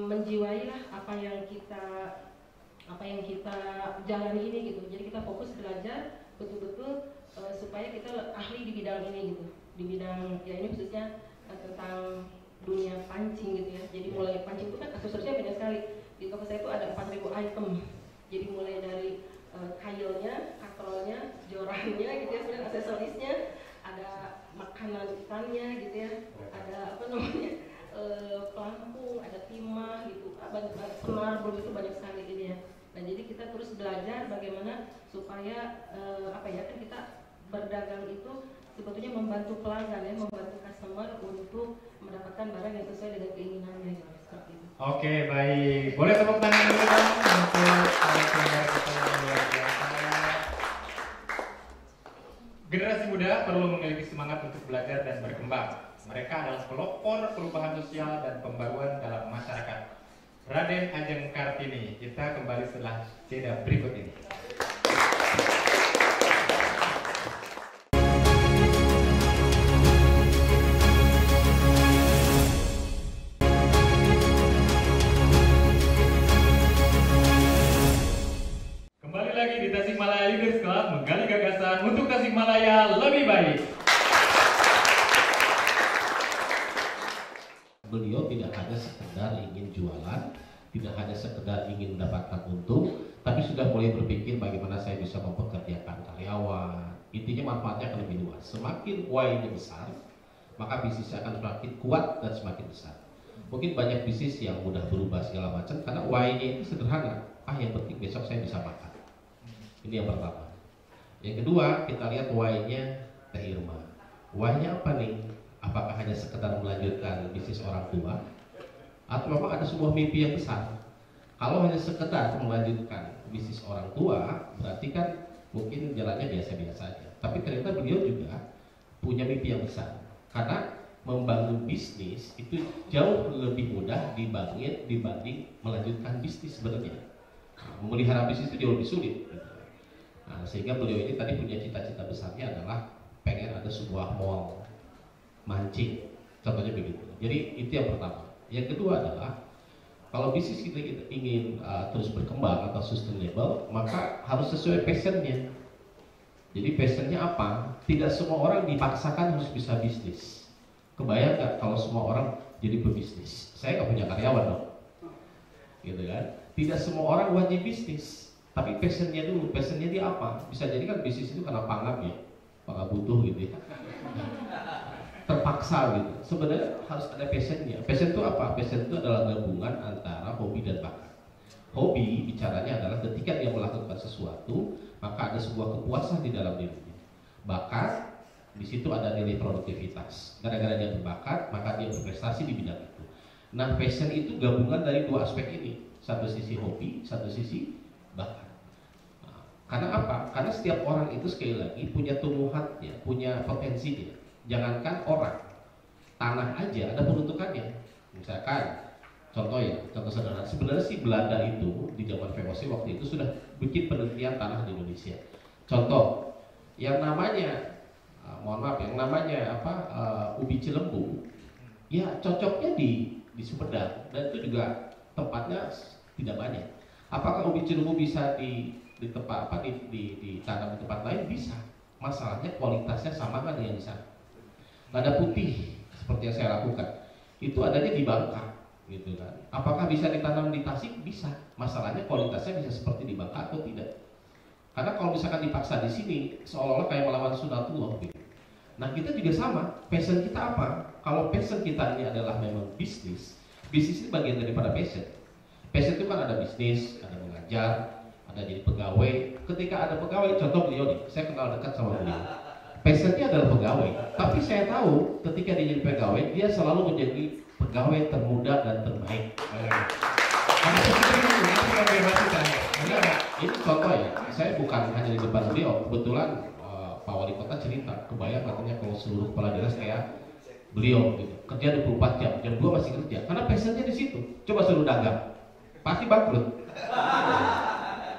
menjiwailah apa yang kita jalani ini gitu. Jadi kita fokus belajar betul-betul supaya kita ahli di bidang ini gitu, di bidang ya ini khususnya tentang dunia pancing gitu ya. Jadi mulai pancing itu kan aksesorisnya banyak sekali. Di toko saya itu ada 4.000 item. Jadi mulai dari kailnya, katrolnya, jorannya gitu ya, kemudian aksesorisnya, ada makanan ikannya gitu ya, ada pelampung, ada timah gitu, senar, begitu banyak sekali ini ya. Nah jadi kita terus belajar bagaimana supaya kan kita berdagang itu sebetulnya membantu pelanggan ya, membantu customer untuk mendapatkan barang yang sesuai dengan keinginannya gitu, seperti itu. Oke, baik. Boleh tepuk tangan dulu dong untuk narasumber kita yang luar biasa. Generasi muda perlu memiliki semangat untuk belajar dan berkembang. Mereka adalah pelopor perubahan sosial dan pembaruan dalam masyarakat. Raden Ajeng Kartini, kita kembali setelah jeda berikut ini. Kembali lagi di Tasikmalaya Leaders Club, menggali gagasan untuk Tasikmalaya lebih baik. Beliau tidak hanya sekedar ingin jualan, tidak hanya sekedar ingin mendapatkan untung, tapi sudah mulai berpikir bagaimana saya bisa mempekerjakan karyawan. Intinya manfaatnya akan lebih luas. Semakin why-nya besar, maka bisnisnya akan semakin kuat dan semakin besar. Mungkin banyak bisnis yang mudah berubah segala macam karena why-nya itu sederhana. Yang penting besok saya bisa makan. Ini yang pertama. Yang kedua, kita lihat why-nya Teh Irma. Why-nya apa nih? Apakah hanya sekedar melanjutkan bisnis orang tua, atau memang ada sebuah mimpi yang besar? Kalau hanya sekedar melanjutkan bisnis orang tua, berarti kan mungkin jalannya biasa-biasa aja. Tapi ternyata beliau juga punya mimpi yang besar. Karena membangun bisnis itu jauh lebih mudah dibanding melanjutkan bisnis sebenarnya. Memelihara bisnis itu jauh lebih sulit. Nah, sehingga beliau ini tadi punya cita-cita besarnya adalah pengen ada sebuah mall mancing, contohnya begitu. Jadi itu yang pertama. Yang kedua adalah kalau bisnis kita ingin terus berkembang atau sustainable, maka harus sesuai passionnya. Jadi passionnya apa? Tidak semua orang dipaksakan harus bisa bisnis. Kebayang nggak kalau semua orang jadi pebisnis? Saya nggak punya karyawan dong, gitu kan? Tidak semua orang wajib bisnis, tapi passionnya dulu. Passionnya dia apa? Bisa jadi kan bisnis itu karena pangan butuh gitu ya. Terpaksa gitu. Sebenarnya harus ada passionnya. Passion itu apa? Passion itu adalah gabungan antara hobi dan bakat. Hobi bicaranya adalah ketika dia melakukan sesuatu, maka ada sebuah kepuasan di dalam dirinya. Bakat, di situ ada nilai produktivitas. Gara-gara dia berbakat, maka dia berprestasi di bidang itu. Nah, passion itu gabungan dari dua aspek ini. Satu sisi hobi, satu sisi bakat. Nah, karena apa? Karena setiap orang itu sekali lagi punya tumbuhannya, punya potensinya. Jangankan orang, tanah aja ada peruntukannya. Misalkan contoh sederhana, sebenarnya sih Belanda itu di zaman VOC waktu itu sudah bikin penelitian tanah di Indonesia. Contoh yang namanya yang namanya ubi Cilembu, ya cocoknya di Sumedang, dan itu juga tempatnya tidak banyak. Apakah ubi Cilembu bisa di tempat ditanam di tempat lain? Bisa. Masalahnya kualitasnya sama kan yang di sana. Lada putih seperti yang saya lakukan itu adanya di Bangka, gitu kan. Apakah bisa ditanam di Tasik? Bisa. Masalahnya kualitasnya bisa seperti di Bangka atau tidak. Karena kalau misalkan dipaksa di sini seolah-olah kayak melawan sunatullah gitu. Nah, kita juga sama. Passion kita apa? Kalau passion kita ini adalah memang bisnis ini bagian daripada passion. Passion itu kan ada bisnis, ada mengajar, ada jadi pegawai. Ketika ada pegawai, contoh beliau nih, saya kenal dekat sama beliau. Passionnya adalah pegawai, tapi saya tahu ketika dia jadi pegawai, dia selalu menjadi pegawai termuda dan terbaik. Ini contoh ya, saya bukan hanya di depan beliau. Kebetulan Pak Wali Kota cerita, kebayang katanya kalau seluruh kepala daerah kayak beliau gitu, kerja 24 jam 2 masih kerja, karena passionnya di situ. Coba suruh dagang, pasti bangkrut.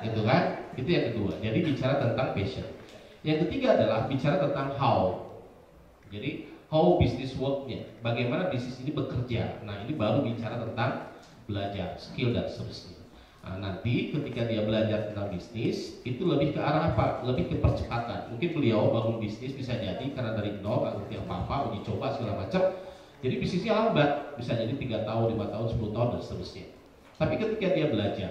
Gitu kan? Itu yang kedua. Jadi bicara tentang passion. Yang ketiga adalah bicara tentang how. Jadi how business work-nya, bagaimana bisnis ini bekerja. Nah, ini baru bicara tentang belajar, skill dan seterusnya. Nah, nanti ketika dia belajar tentang bisnis, itu lebih ke arah apa? Lebih ke percepatan. Mungkin beliau bangun bisnis bisa jadi karena dari nol, nggak ngerti apa-apa, uji coba segala macam. Jadi bisnisnya lambat, bisa jadi 3 tahun, 5 tahun, 10 tahun dan seterusnya. Tapi ketika dia belajar,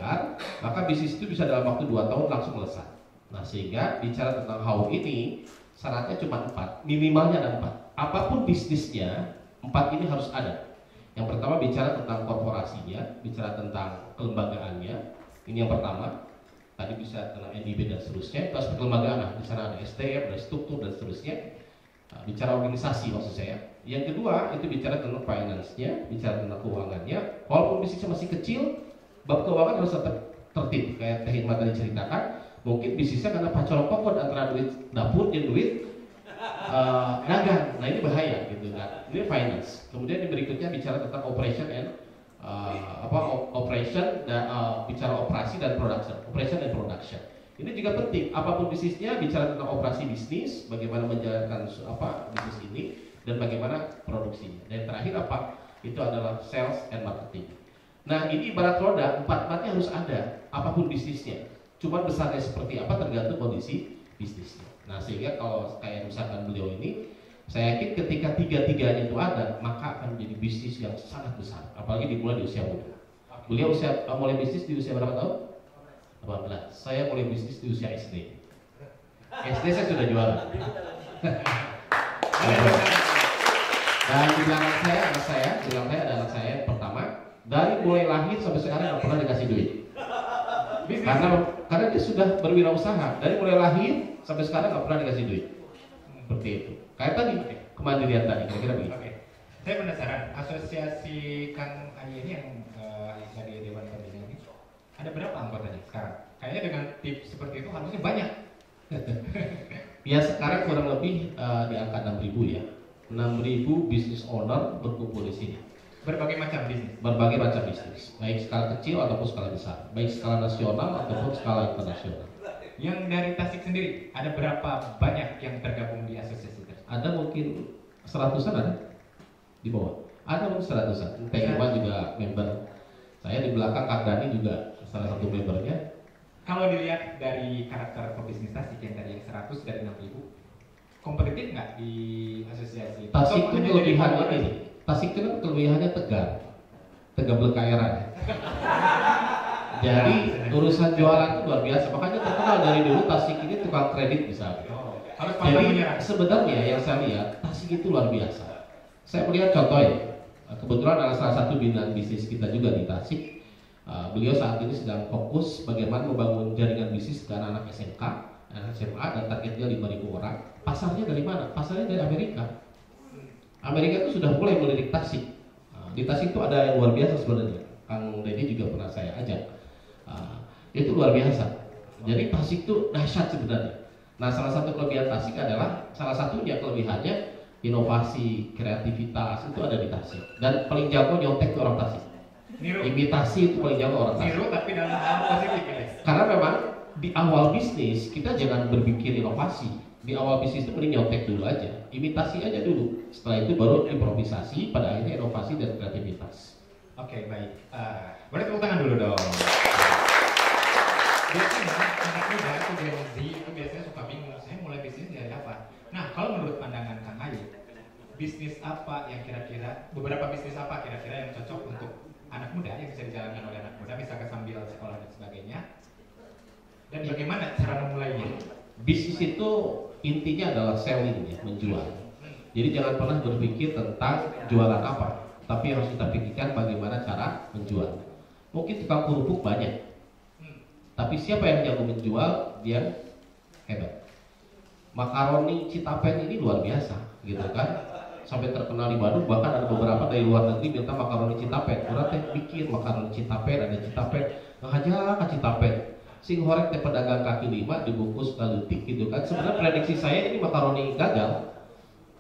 maka bisnis itu bisa dalam waktu 2 tahun langsung selesai. Nah, sehingga bicara tentang how ini syaratnya cuma 4, minimalnya ada 4. Apapun bisnisnya, 4 ini harus ada. Yang pertama bicara tentang korporasinya, bicara tentang kelembagaannya. Ini yang pertama. Tadi bisa tentang NIB dan seterusnya. Terus kelembagaan, nah, di sana ada SDM, ada struktur dan seterusnya. Nah, bicara organisasi maksud saya. Yang kedua itu bicara tentang finance-nya, bicara tentang keuangannya. Walaupun bisnisnya masih kecil, bab keuangan harus tetap tertib. Kayak Teh Hikmat tadi ceritakan, mungkin bisnisnya karena pacar kokon antara duit dapur dan duit dagang. Nah, ini bahaya gitu kan. Ini finance. Kemudian yang berikutnya bicara tentang operation and bicara operasi dan production. Operation and production. Ini juga penting. Apapun bisnisnya, bicara tentang operasi bisnis, bagaimana menjalankan bisnis ini dan bagaimana produksinya. Dan yang terakhir apa? Itu adalah sales and marketing. Nah, ini ibarat roda, 4-4-nya harus ada. Apapun bisnisnya. Cuma besarnya seperti apa tergantung kondisi bisnisnya. Nah, sehingga kalau kayak misalkan beliau ini, saya yakin ketika 3-3-nya itu ada, maka akan menjadi bisnis yang sangat besar. Apalagi dimulai di usia muda. Beliau mulai bisnis di usia berapa tahun? 18. Saya mulai bisnis di usia SD. SD saya sudah jualan. Dan di belakang saya ada anak saya yang pertama. Dari mulai lahir sampai sekarang nggak pernah dikasih duit. Karena dia sudah berwirausaha. Dari mulai lahir sampai sekarang nggak pernah dikasih duit. Seperti itu. Kayak tadi kemandirian tadi kira-kira begitu. Oke. Saya penasaran, asosiasi Kang Ayi ini yang dari Dewan Pembina ini ada berapa anggotanya sekarang? Kayaknya dengan tips seperti itu harusnya banyak. Ya, sekarang kurang lebih di angka 6.000 ya. 6.000 business owner berkumpul di sini. Berbagai macam bisnis. Berbagai macam bisnis, baik skala kecil ataupun skala besar, baik skala nasional ataupun skala internasional. Yang dari Tasik sendiri ada berapa banyak yang tergabung di asosiasi tersebut? Ada mungkin 100-an ada di bawah. Ada mungkin 100-an. Teh Irwan juga member. Saya di belakang Kak Dani juga salah satu membernya. Kalau dilihat dari karakter pebisnis Tasik yang tadi yang 100 dari 6.000, kompetitif nggak di asosiasi? Tasik itu kelebihannya ini. Tasik itu kan kelebihannya tegar belekairan. Jadi urusan jualan itu luar biasa. Makanya terkenal dari dulu Tasik ini tukang kredit misalnya. Jadi sebenarnya yang saya lihat Tasik itu luar biasa. Saya melihat contohnya, kebetulan ada salah satu binaan bisnis kita juga di Tasik. Beliau saat ini sedang fokus bagaimana membangun jaringan bisnis ke anak-anak SMK, anak SMA, dan targetnya 5.000 orang. Pasarnya dari mana? Pasarnya dari Amerika. Amerika itu sudah mulai melirik Tasik. Di Tasik itu ada yang luar biasa sebenarnya. Kang Deddy juga pernah saya ajak. Itu luar biasa. Jadi Tasik itu dahsyat sebenarnya. Nah, salah satu kelebihan Tasik adalah salah satunya kelebihannya inovasi, kreativitas itu ada di Tasik. Dan paling jago nyontek itu orang Tasik. Niru. Imitasi itu paling jago orang Tasik. Niru tapi dalam hal positif ya. Karena memang di awal bisnis kita jangan berpikir inovasi. Di awal bisnis itu mending nyontek dulu aja, imitasi aja dulu. Setelah itu baru improvisasi, pada akhirnya inovasi dan kreativitas. Oke, baik. Boleh tepuk tangan dulu dong. Biasanya anak muda itu Gen Z itu biasanya suka bingung, saya mulai bisnis dari apa? Nah, kalau menurut pandangan Kang Ayu, bisnis apa yang kira-kira, beberapa bisnis apa kira-kira yang cocok untuk anak muda yang bisa dijalankan oleh anak muda, misalkan sambil sekolah dan sebagainya? Dan bagaimana cara memulainya? Bisnis itu intinya adalah selling ya, menjual. Jadi jangan pernah berpikir tentang jualan apa, tapi harus kita pikirkan bagaimana cara menjual. Mungkin tukang kerupuk banyak, tapi siapa yang jago menjual, dia hebat. Makaroni Citapen ini luar biasa, gitu kan? Sampai terkenal di Bandung, bahkan ada beberapa dari luar negeri minta makaroni Citapen. Orang teh bikin makaroni Citapen, ada Citapen, ngajar ke Citapen. Sing horek teh pedagang kaki lima dibungkus leutik gitu kan. Sebenarnya prediksi saya ini makaroni gagal.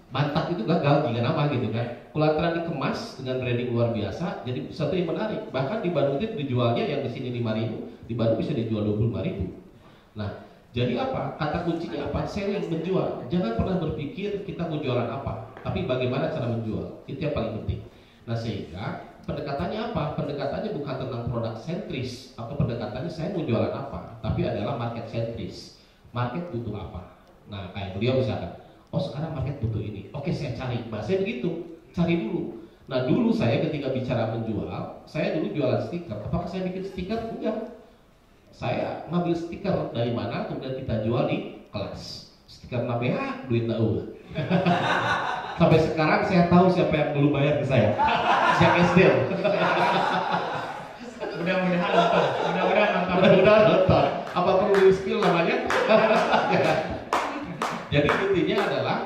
Bantak itu gagal jika nama gitu kan. Kulantaran dikemas dengan branding luar biasa, jadi satu yang menarik. Bahkan di Bandung itu dijualnya yang di sini 5.000, di Bandung bisa dijual 25.000. Nah, jadi apa? Kata kuncinya apa? Selling, menjual. Jangan pernah berpikir kita mau jualan apa, tapi bagaimana cara menjual. Itu yang paling penting. Nah, sehingga pendekatannya apa? Pendekatannya bukan tentang produk sentris atau pendekatannya saya mau jualan apa, tapi adalah market sentris. Market butuh apa? Nah, kayak beliau misalkan, oh sekarang market butuh ini. Oke, saya cari. Bahasanya begitu. Cari dulu. Nah, dulu saya ketika bicara menjual, saya dulu jualan stiker. Apakah saya bikin stiker? Enggak. Saya ngambil stiker dari mana, kemudian kita jual di kelas. Stiker nabeha, duit daun. Sampai sekarang saya tahu siapa yang dulu bayar ke saya. Siap SD. Mudah-mudahan nonton. Mudah-mudahan nonton. Apa perlu skill namanya? Jadi intinya adalah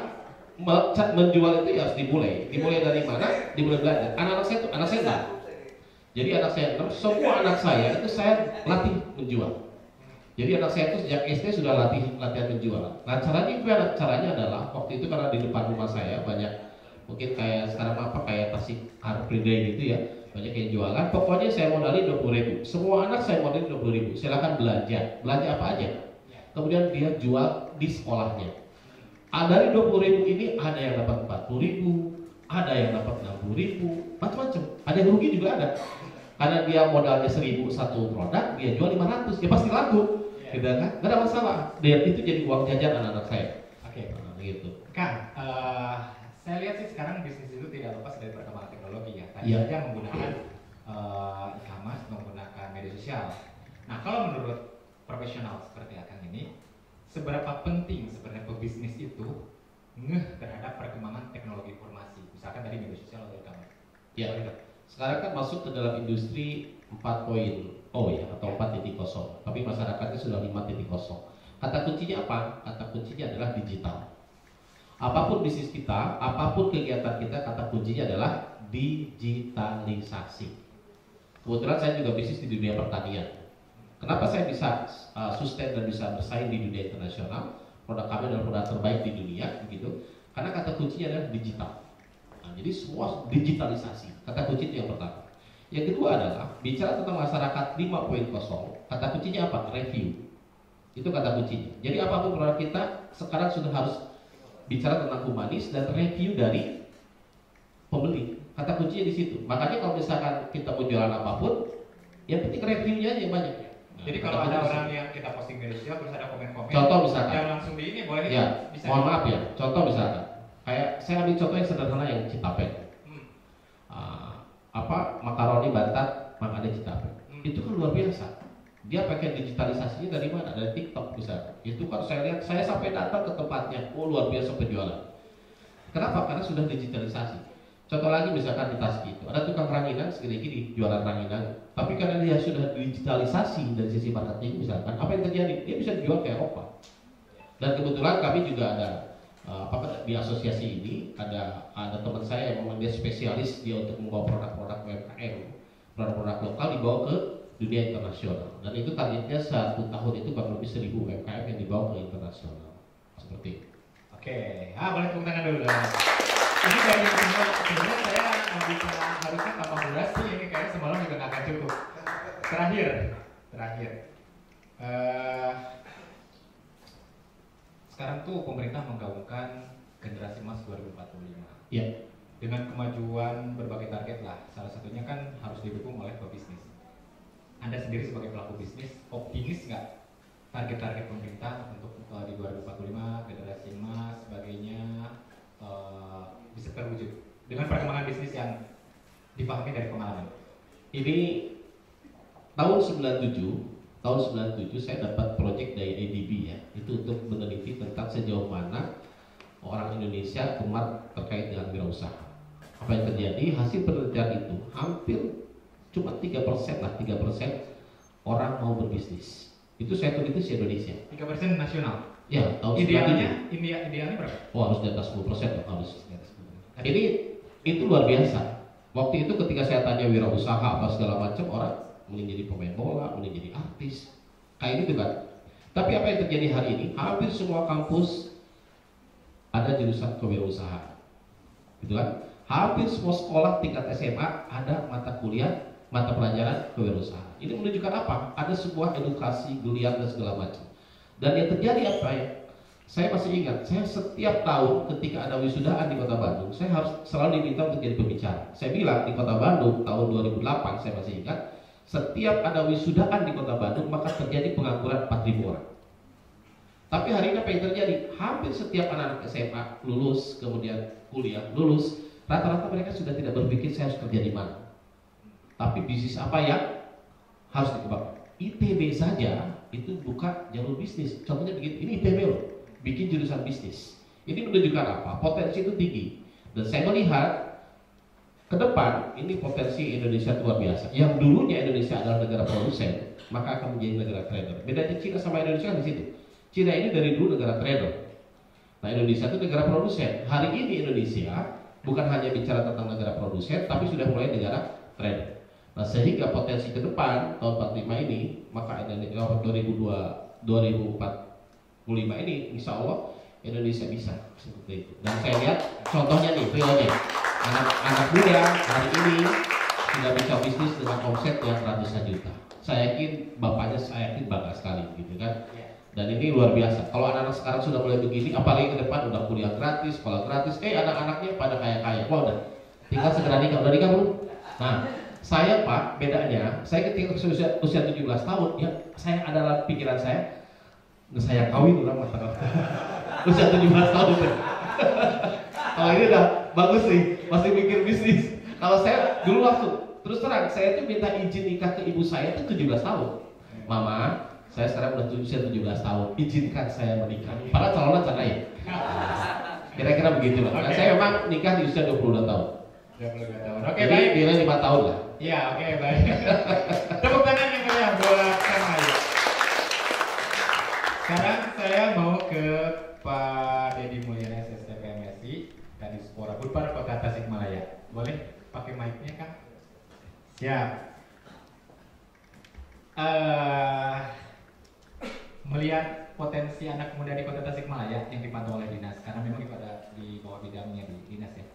menjual itu ya harus dimulai. Dimulai dari mana? Dimulai belajar. Anak-anak saya enggak. Jadi anak saya semua anak saya itu saya latih menjual. Jadi anak saya itu sejak SD sudah latihan menjual. Nah caranya adalah waktu itu karena di depan rumah saya banyak mungkin kayak sekarang apa kayak Tasik Car Free Day gitu ya, banyak yang jualan. Pokoknya saya modalin 20.000. Semua anak saya modalin 20.000. Silakan belanja apa aja. Kemudian dia jual di sekolahnya. Dari 20.000 ini ada yang dapat 40.000, ada yang dapat 60.000, macam-macam. Ada yang rugi juga ada. Karena dia modalnya 1.000 satu produk, dia jual 500, ya pasti laku, gitu kan? Gak ada masalah. Dan itu jadi uang jajan anak-anak saya. Oke, gitu. Kang, saya lihat sih sekarang bisnis itu tidak lepas dari perkembangan teknologi ya. Tadi Iya. saja menggunakan e-commerce, menggunakan media sosial. Nah, kalau menurut profesional seperti Akang ini, seberapa penting sebenarnya pebisnis itu ngeh terhadap perkembangan teknologi informasi, misalkan dari media sosial atau e-commerce? Ya, sekarang kan masuk ke dalam industri 4.0 ya atau 4.0, tapi masyarakatnya sudah 5.0. Kata kuncinya apa? Kata kuncinya adalah digital. Apapun bisnis kita, apapun kegiatan kita, kata kuncinya adalah digitalisasi. Kebetulan saya juga bisnis di dunia pertanian. Kenapa saya bisa sustain dan bisa bersaing di dunia internasional? Produk kami adalah produk terbaik di dunia, begitu. Karena kata kuncinya adalah digital. Nah, jadi semua digitalisasi. Kata kunci itu yang pertama. Yang kedua adalah bicara tentang masyarakat 5.0. Kata kuncinya apa? Review. Itu kata kuncinya. Jadi apapun produk kita sekarang sudah harus bicara tentang humanis dan review dari pembeli. Kata kuncinya di situ. Makanya kalau misalkan kita mau jualan apapun, yang penting reviewnya aja yang banyak. Nah, jadi kalau ada orang yang kita posting media sosial terus ada komen-komen, contoh misalkan, yang langsung di ini boleh ya, bisa. Mohon maaf ya. Contoh misalkan, kayak saya ambil contoh yang sederhana yang Citapen. Makaroni Bantat makannya Citapen. Itu kan luar biasa. Dia pakai digitalisasinya dari mana? Dari TikTok misalnya. Itu kan saya lihat, saya sampai datang ke tempatnya, oh luar biasa penjualan. Kenapa? Karena sudah digitalisasi. Contoh lagi misalkan di Tasik itu ada tukang ranginan segini-gini jualan ranginan, tapi karena dia sudah digitalisasi dari sisi marketing misalkan, apa yang terjadi? Dia bisa dijual ke Eropa. Dan kebetulan kami juga ada di asosiasi ini ada teman saya yang memang dia spesialis dia untuk membawa produk-produk UMKM, produk-produk lokal dibawa ke dunia internasional. Dan itu targetnya 1 tahun itu kurang lebih 1.000 UMKM yang dibawa ke internasional. Seperti itu. Oke, boleh tepuk tangan dulu dong. Ini dari semua, sebenarnya saya bisa harusnya tambah durasi, ini kayaknya semalam juga nggak akan cukup. Terakhir. Sekarang tuh pemerintah menggaungkan generasi emas 2045. Iya. Dengan kemajuan berbagai target lah, salah satunya kan harus didukung oleh pebisnis. Anda sendiri sebagai pelaku bisnis, optimis nggak target-target pemerintah untuk di 2045 generasi emas sebagainya bisa terwujud dengan perkembangan bisnis yang dipahami dari pengalaman? Ini tahun 97 saya dapat proyek dari ADB ya, itu untuk meneliti tentang sejauh mana orang Indonesia gemar terkait dengan wirausaha. Apa yang terjadi? Hasil penelitian itu hampir cuma 3% orang mau berbisnis. Itu saya teliti di Indonesia. 3% nasional. Ya, tahun idealnya berapa? Oh, harus di atas 10% dong, harus di atas 10%. Ini itu luar biasa. Waktu itu ketika saya tanya wirausaha apa segala macam, orang mending jadi pemain bola, mending jadi artis, kayak gitu kan. Tapi apa yang terjadi hari ini? Hampir semua kampus ada jurusan kewirausahaan, gitu kan? Hampir semua sekolah tingkat SMA ada mata pelajaran kewirausahaan. Ini menunjukkan apa? Ada sebuah edukasi, geliat dan segala macam. Dan yang terjadi apa ya? Saya masih ingat, saya setiap tahun ketika ada wisudaan di Kota Bandung, saya harus selalu diminta untuk jadi pembicara. Saya bilang di Kota Bandung tahun 2008, saya masih ingat, setiap ada wisudaan di Kota Bandung maka terjadi pengangguran 4.000 orang. Tapi hari ini apa yang terjadi? Hampir setiap anak-anak SMA lulus, kemudian kuliah lulus, rata-rata mereka sudah tidak berpikir saya harus kerja di mana. Tapi bisnis apa yang harus dikembangkan? ITB saja itu buka jalur bisnis. Contohnya begitu, ini ITB loh, bikin jurusan bisnis. Ini menunjukkan apa? Potensi itu tinggi. Dan saya melihat ke depan ini potensi Indonesia luar biasa. Yang dulunya Indonesia adalah negara produsen, maka akan menjadi negara trader. Bedanya Cina sama Indonesia kan di situ. Cina ini dari dulu negara trader. Nah, Indonesia itu negara produsen. Hari ini Indonesia bukan hanya bicara tentang negara produsen, tapi sudah mulai negara trader. Nah, sehingga potensi ke depan tahun 45 ini, maka Indonesia 2045 ini, insya Allah Indonesia bisa seperti itu. Dan saya lihat contohnya nih, realnya anak muda hari ini sudah bisa bisnis dengan omset yang ratusan juta. Saya yakin bapaknya, saya yakin bangga sekali, gitu kan. Dan ini luar biasa. Kalau anak-anak sekarang sudah mulai begini, apalagi ke depan udah kuliah gratis, sekolah gratis, anak-anaknya pada kaya-kaya. Wah, udah tinggal segera nikah, udah nikah belum? Nah, saya Pak, bedanya, saya ketika usia 17 tahun, ya saya adalah pikiran saya kawin orang mata-mata. Usia 17 tahun itu. Kalau ini udah bagus nih, masih mikir bisnis. Kalau saya dulu waktu, terus terang, saya tuh minta izin nikah ke ibu saya itu 17 tahun. Mama, saya sekarang udah usia 17 tahun, izinkan saya menikah. Padahal calonnya sana ya. Kira-kira begitu lah. Okay. Saya memang nikah di usia 22 tahun. 22 tahun. Oke, jadi baik. nilai 5 tahun lah. Iya, oke, baik. Tepuk tangan yang meriah buat Kang Ayu. Sekarang saya mau ke Pak Deddy Mulyana, SST PMSI, Kadispora Budpar Kota Tasikmalaya. Boleh pakai mic-nya, Kang? Siap. Melihat potensi anak muda di Kota Tasikmalaya yang dipantau oleh dinas, karena memang itu ada di bawah bidangnya di dinas ya.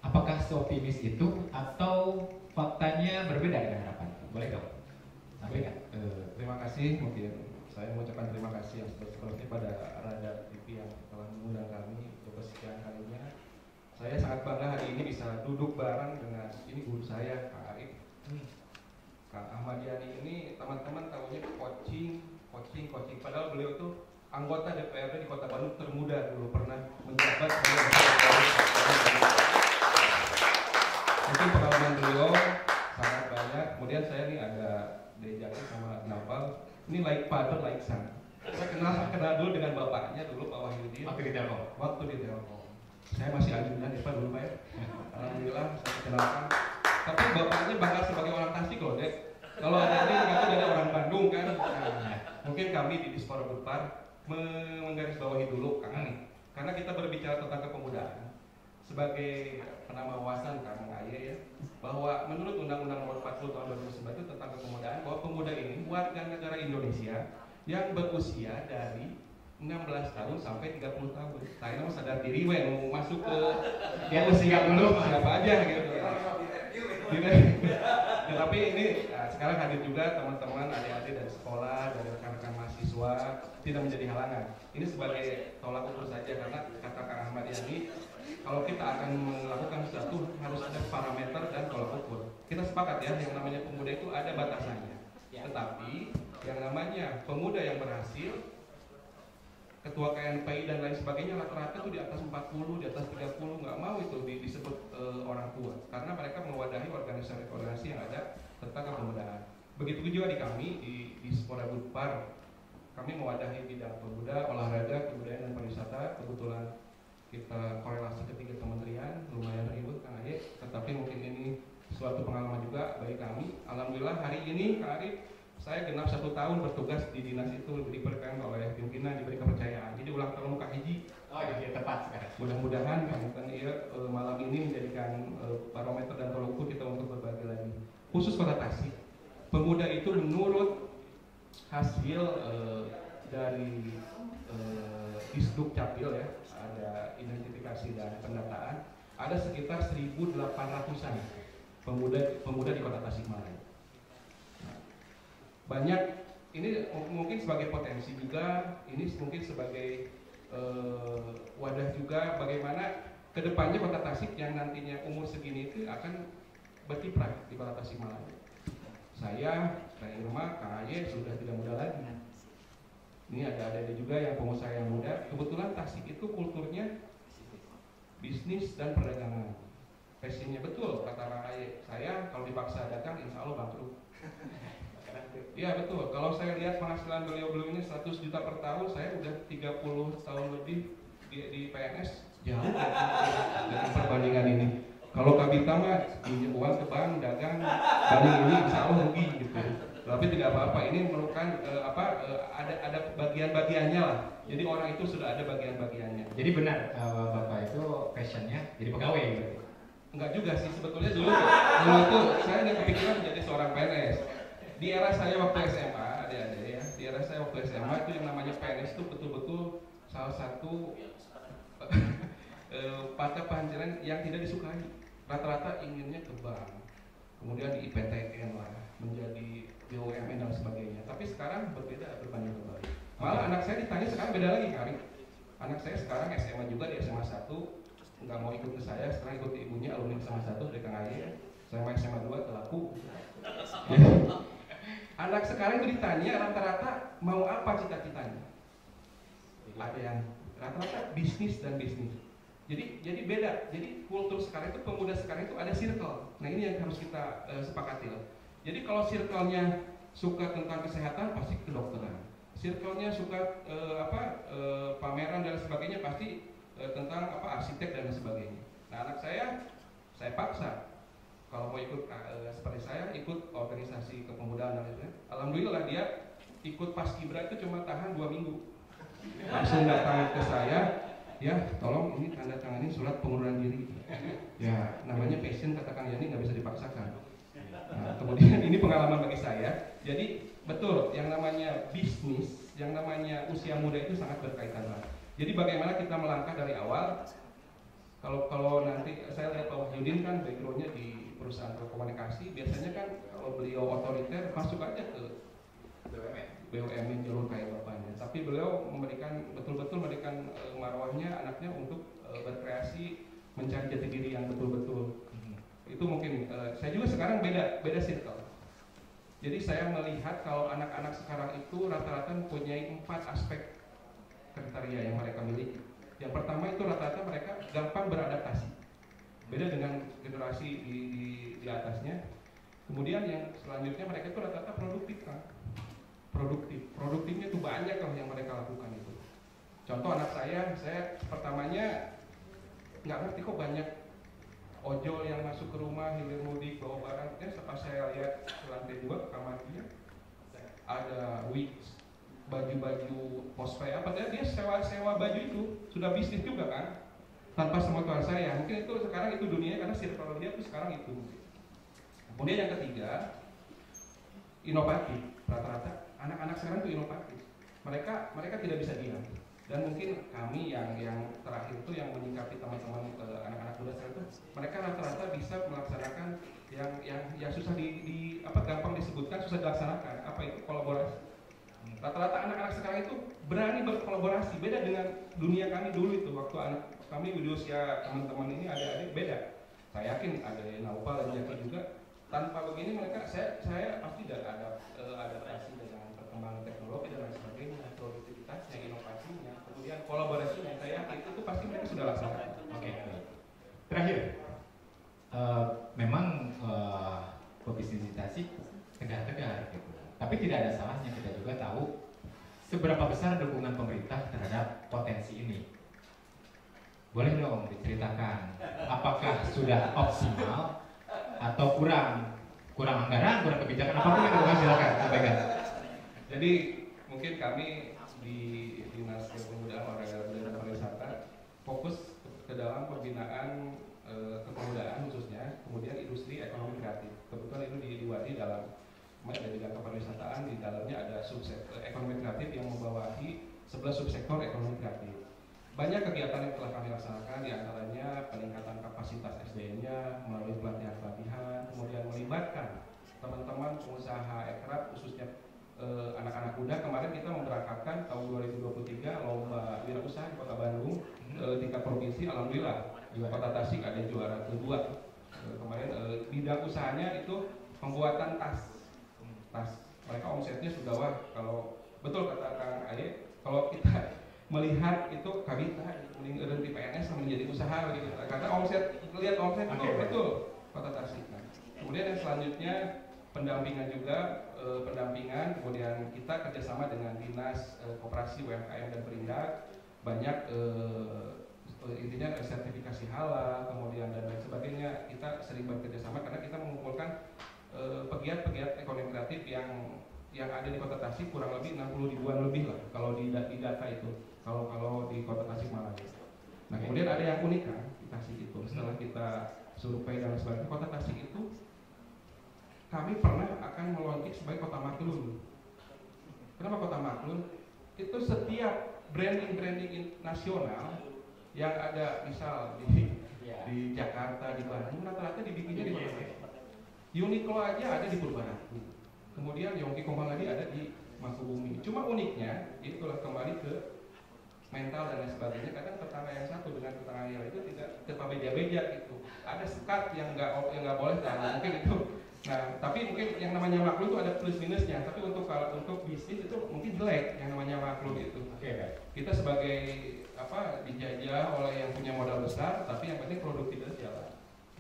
Apakah seoptimis itu atau faktanya berbeda dengan harapan? Boleh dong? Sampaikan. Terima kasih, mungkin saya mengucapkan terima kasih yang seperti pada Radar TV yang telah mengundang kami untuk kesekian kalinya. Saya sangat bangga hari ini bisa duduk bareng dengan ini guru saya, Kak Arif. Kak Ahmad Yani ini teman-teman tahunya coaching. Padahal beliau tuh anggota DPRD di Kota Bandung termuda dulu, pernah menjabat mungkin pengalaman beliau sangat banyak. Kemudian saya nih ada Dejaki sama Nabal, ini like father like son. Saya kenal dulu dengan bapaknya dulu, Pak Wahyudin. Waktu di Telkom. Saya masih ajudan ya Pak dulu Pak ya. Alhamdulillah saya kenalkan. Tapi bapaknya bakal sebagai orang Tasik loh Dek. Kalau ada ini nggak dari orang Bandung kan. Nah, mungkin kami di Dispora Budpar menggarisbawahi dulu Kang, karena kita berbicara tentang kepemudaan. Sebagai penambah wawasan Kang Aye ya, bahwa menurut Undang-Undang Nomor 40 Tahun 2009 itu tentang kepemudaan, bahwa pemuda ini warga negara Indonesia yang berusia dari 16 tahun sampai 30 tahun. Saya mau sadar diri mau masuk ke Dia harus siap dulu. siapa aja gitu. Tapi ini sekarang hadir juga teman-teman adik-adik dari sekolah, dari rekan-rekan mahasiswa, tidak menjadi halangan. Ini sebagai tolak ukur saja, karena kata Kang Ahmad Yani, kalau kita akan melakukan sesuatu harus ada parameter dan tolak ukur. Kita sepakat ya, yang namanya pemuda itu ada batasannya. Tetapi yang namanya pemuda yang berhasil, ketua KNPI dan lain sebagainya rata-rata itu di atas 40, di atas 30, nggak mau itu disebut orang tua, karena mereka mewadahi organisasi-organisasi yang ada tentang kepemudaan. Begitu juga di kami di Spora Budpar, kami mewadahi bidang pemuda, olahraga, kebudayaan dan pariwisata. Kebetulan kita korelasi ketiga kementerian, lumayan ribut Kang Aye, tetapi mungkin ini suatu pengalaman juga bagi kami. Alhamdulillah hari ini Kang Arif, saya genap 1 tahun bertugas di dinas itu, diberikan oleh pimpinan, diberi kepercayaan. Jadi ulang tahun muka hiji. Oh iya, tepat sekarang. Mudah-mudahan malam ini menjadikan barometer dan tolak ukur kita untuk berbagi lagi. Khusus Kota Tasik, pemuda itu menurut hasil dari Disduk Capil ya, ada identifikasi dan pendataan, ada sekitar 1.800-an pemuda di Kota Tasikmalaya. Banyak, ini mungkin sebagai potensi juga, ini mungkin sebagai wadah juga bagaimana kedepannya Kota Tasik yang nantinya umur segini itu akan berkiprah di Kota Tasikmalaya. Saya Irma, Kang Aye sudah tidak muda lagi. Ini ada adik juga yang pengusaha yang muda. Kebetulan Tasik itu kulturnya bisnis dan perdagangan. Passionnya betul kata Kang Aye. Saya kalau dipaksa dagang, insya Allah bangkrut. Iya betul, kalau saya lihat penghasilan beliau ini 100 juta per tahun, saya udah 30 tahun lebih di PNS, jauh dengan perbandingan ini. Kalau Kabita mah pinjam uang ke bank, dagang, banding ini insya Allah rugi gitu. Tapi tidak apa-apa, ini memerlukan ada bagian-bagiannya lah. Jadi orang itu sudah ada bagian-bagiannya. Jadi benar Bapak itu passionnya jadi pegawai gitu. Enggak juga sih, sebetulnya dulu tuh saya nggak kepikiran menjadi seorang PNS. Di era saya waktu SMA, adik-adik ya, di era saya waktu SMA itu yang namanya PNS itu betul-betul salah satu mata pencarian yang tidak disukai. Rata-rata inginnya ke bank, kemudian di IPTN lah, menjadi BUMN dan sebagainya. Tapi sekarang berbeda, berbanding terbalik. Malah anak saya ditanya sekarang beda lagi kali. Anak saya sekarang SMA juga, di SMA 1, nggak mau ikut ke saya, sekarang ikut ibunya alumni SMA 1 dari Kang Aye. Saya SMA 2 kelaku. Anak sekarang itu ditanya rata-rata mau apa cita-citanya. Ada yang rata-rata bisnis dan bisnis. Jadi beda. Jadi kultur sekarang itu, pemuda sekarang itu ada circle. Nah ini yang harus kita sepakati lah. Jadi kalau circle-nya suka tentang kesehatan pasti kedokteran. Circle-nya suka pameran dan sebagainya pasti tentang arsitek dan sebagainya. Nah anak saya paksa. Kalau mau ikut seperti saya, ikut organisasi kepemudaan dan lain-lain. Alhamdulillah dia ikut paskibra itu cuma tahan 2 minggu. Langsung datang ke saya, ya tolong ini tanda tangani surat pengunduran diri. Ya namanya passion kata Kang Yani nggak bisa dipaksakan. Nah, kemudian ini pengalaman bagi saya. Jadi betul yang namanya bisnis, yang namanya usia muda itu sangat berkaitan lah. Jadi bagaimana kita melangkah dari awal. Kalau nanti saya lihat Pak Wahyudin kan backgroundnya di perusahaan telekomunikasi, biasanya kan kalau beliau otoriter masuk aja ke BUMN jalur kayak bapaknya. Tapi beliau betul-betul memberikan marwahnya anaknya untuk berkreasi, mencari jati diri yang betul-betul. Itu mungkin saya juga sekarang beda circle. Jadi saya melihat kalau anak-anak sekarang itu rata-rata mempunyai 4 aspek kriteria yang mereka miliki. Yang pertama itu rata-rata mereka gampang beradaptasi, beda dengan generasi di atasnya. Kemudian yang selanjutnya mereka itu rata-rata produktif kan, produktifnya itu banyak lah yang mereka lakukan itu. Contoh anak saya pertamanya nggak ngerti kok banyak ojol yang masuk ke rumah hilir mudik bawa barangnya. Setelah saya lihat ke lantai 2 kamar dia ada wigs, baju-baju cosplay dia sewa baju itu sudah bisnis juga kan, tanpa sepengetahuan saya. Mungkin itu sekarang itu dunianya karena circle dia itu sekarang itu. Kemudian yang ketiga inovatif. Rata-rata anak-anak sekarang itu inovatif. Mereka tidak bisa diam. Dan mungkin kami yang terakhir itu yang menyikapi teman-teman anak-anak muda saya itu, mereka rata-rata bisa melaksanakan yang susah gampang disebutkan, susah dilaksanakan. Apa itu? Kolaborasi. Rata-rata anak-anak sekarang itu berani berkolaborasi, beda dengan dunia kami dulu itu. Waktu anak kami di usia teman-teman ini adik-adik beda. Saya yakin ada Naupal dan Jaki juga. Tanpa begini mereka, saya pasti ada adaptasi dengan perkembangan teknologi dan lain sebagainya, produktivitasnya, inovasinya, kemudian kolaborasinya. Saya yakin itu pasti mereka sudah laksanakan. Oke. Terakhir, memang pebisnis digitasi tegar-tegar gitu. Tapi tidak ada salahnya kita juga tahu seberapa besar dukungan pemerintah terhadap potensi ini. Boleh dong diceritakan, apakah sudah optimal atau kurang anggaran, kurang kebijakan, apapun yang dilakukan silakan sampaikan. Jadi mungkin kami di Dinas Kepemudaan Olahraga dan Pariwisata fokus ke dalam pembinaan kepemudaan khususnya, kemudian industri ekonomi kreatif. Kebetulan itu diwadi dalam bidang kepariwisataan, di dalamnya ada subsektor ekonomi kreatif yang membawahi 11 subsektor ekonomi kreatif. Banyak kegiatan yang telah kami laksanakan, diantaranya peningkatan kapasitas SDM-nya melalui pelatihan-pelatihan, kemudian melibatkan teman-teman pengusaha ekraf khususnya anak-anak muda. Kemarin kita memberangkatkan tahun 2023 lomba wirausaha di Kota Bandung tingkat provinsi. Alhamdulillah di Kota Tasik ada juara kedua. Kemarin bidang usahanya itu pembuatan tas. Mereka omsetnya sudah kalau betul kata Kang Aye, kalau kita melihat itu kabita mending di PNS menjadi usaha gitu. Karena lihat omset itu betul Kota Tasik. Nah, kemudian yang selanjutnya pendampingan juga, kemudian kita kerjasama dengan Dinas Koperasi UMKM dan Perindak, banyak intinya sertifikasi halal, kemudian dan lain sebagainya. Kita sering bekerjasama karena kita mengumpulkan pegiat-pegiat ekonomi kreatif yang ada di Kota Tasik kurang lebih 60 ribuan lebih lah kalau di data itu. Kalau di Kota Tasikmalaya. Nah, kemudian ada yang unik kan di Tasik itu. Setelah kita survei dan sebagainya, Kota Tasik itu kami pernah akan melonjak sebagai kota maklun. Kenapa kota maklun? Itu setiap branding nasional yang ada misal di Jakarta, di Bandung, rata-rata dibikinnya di Kota Tasik. Uniqlo aja ada di Purbaratu. Kemudian Yongki Komangadi ada di Mangkubumi. Cuma uniknya itulah kembali ke mental dan lain sebagainya. Kadang tetangga yang satu dengan tetangga yang lain itu tidak beja-beja gitu. Ada sekat yang nggak boleh karena mungkin itu. Nah, tapi mungkin yang namanya maklum itu ada plus minusnya. Tapi untuk bisnis itu mungkin jelek yang namanya maklum itu. Kita sebagai dijajah oleh yang punya modal besar, tapi yang penting produktivitas jalan.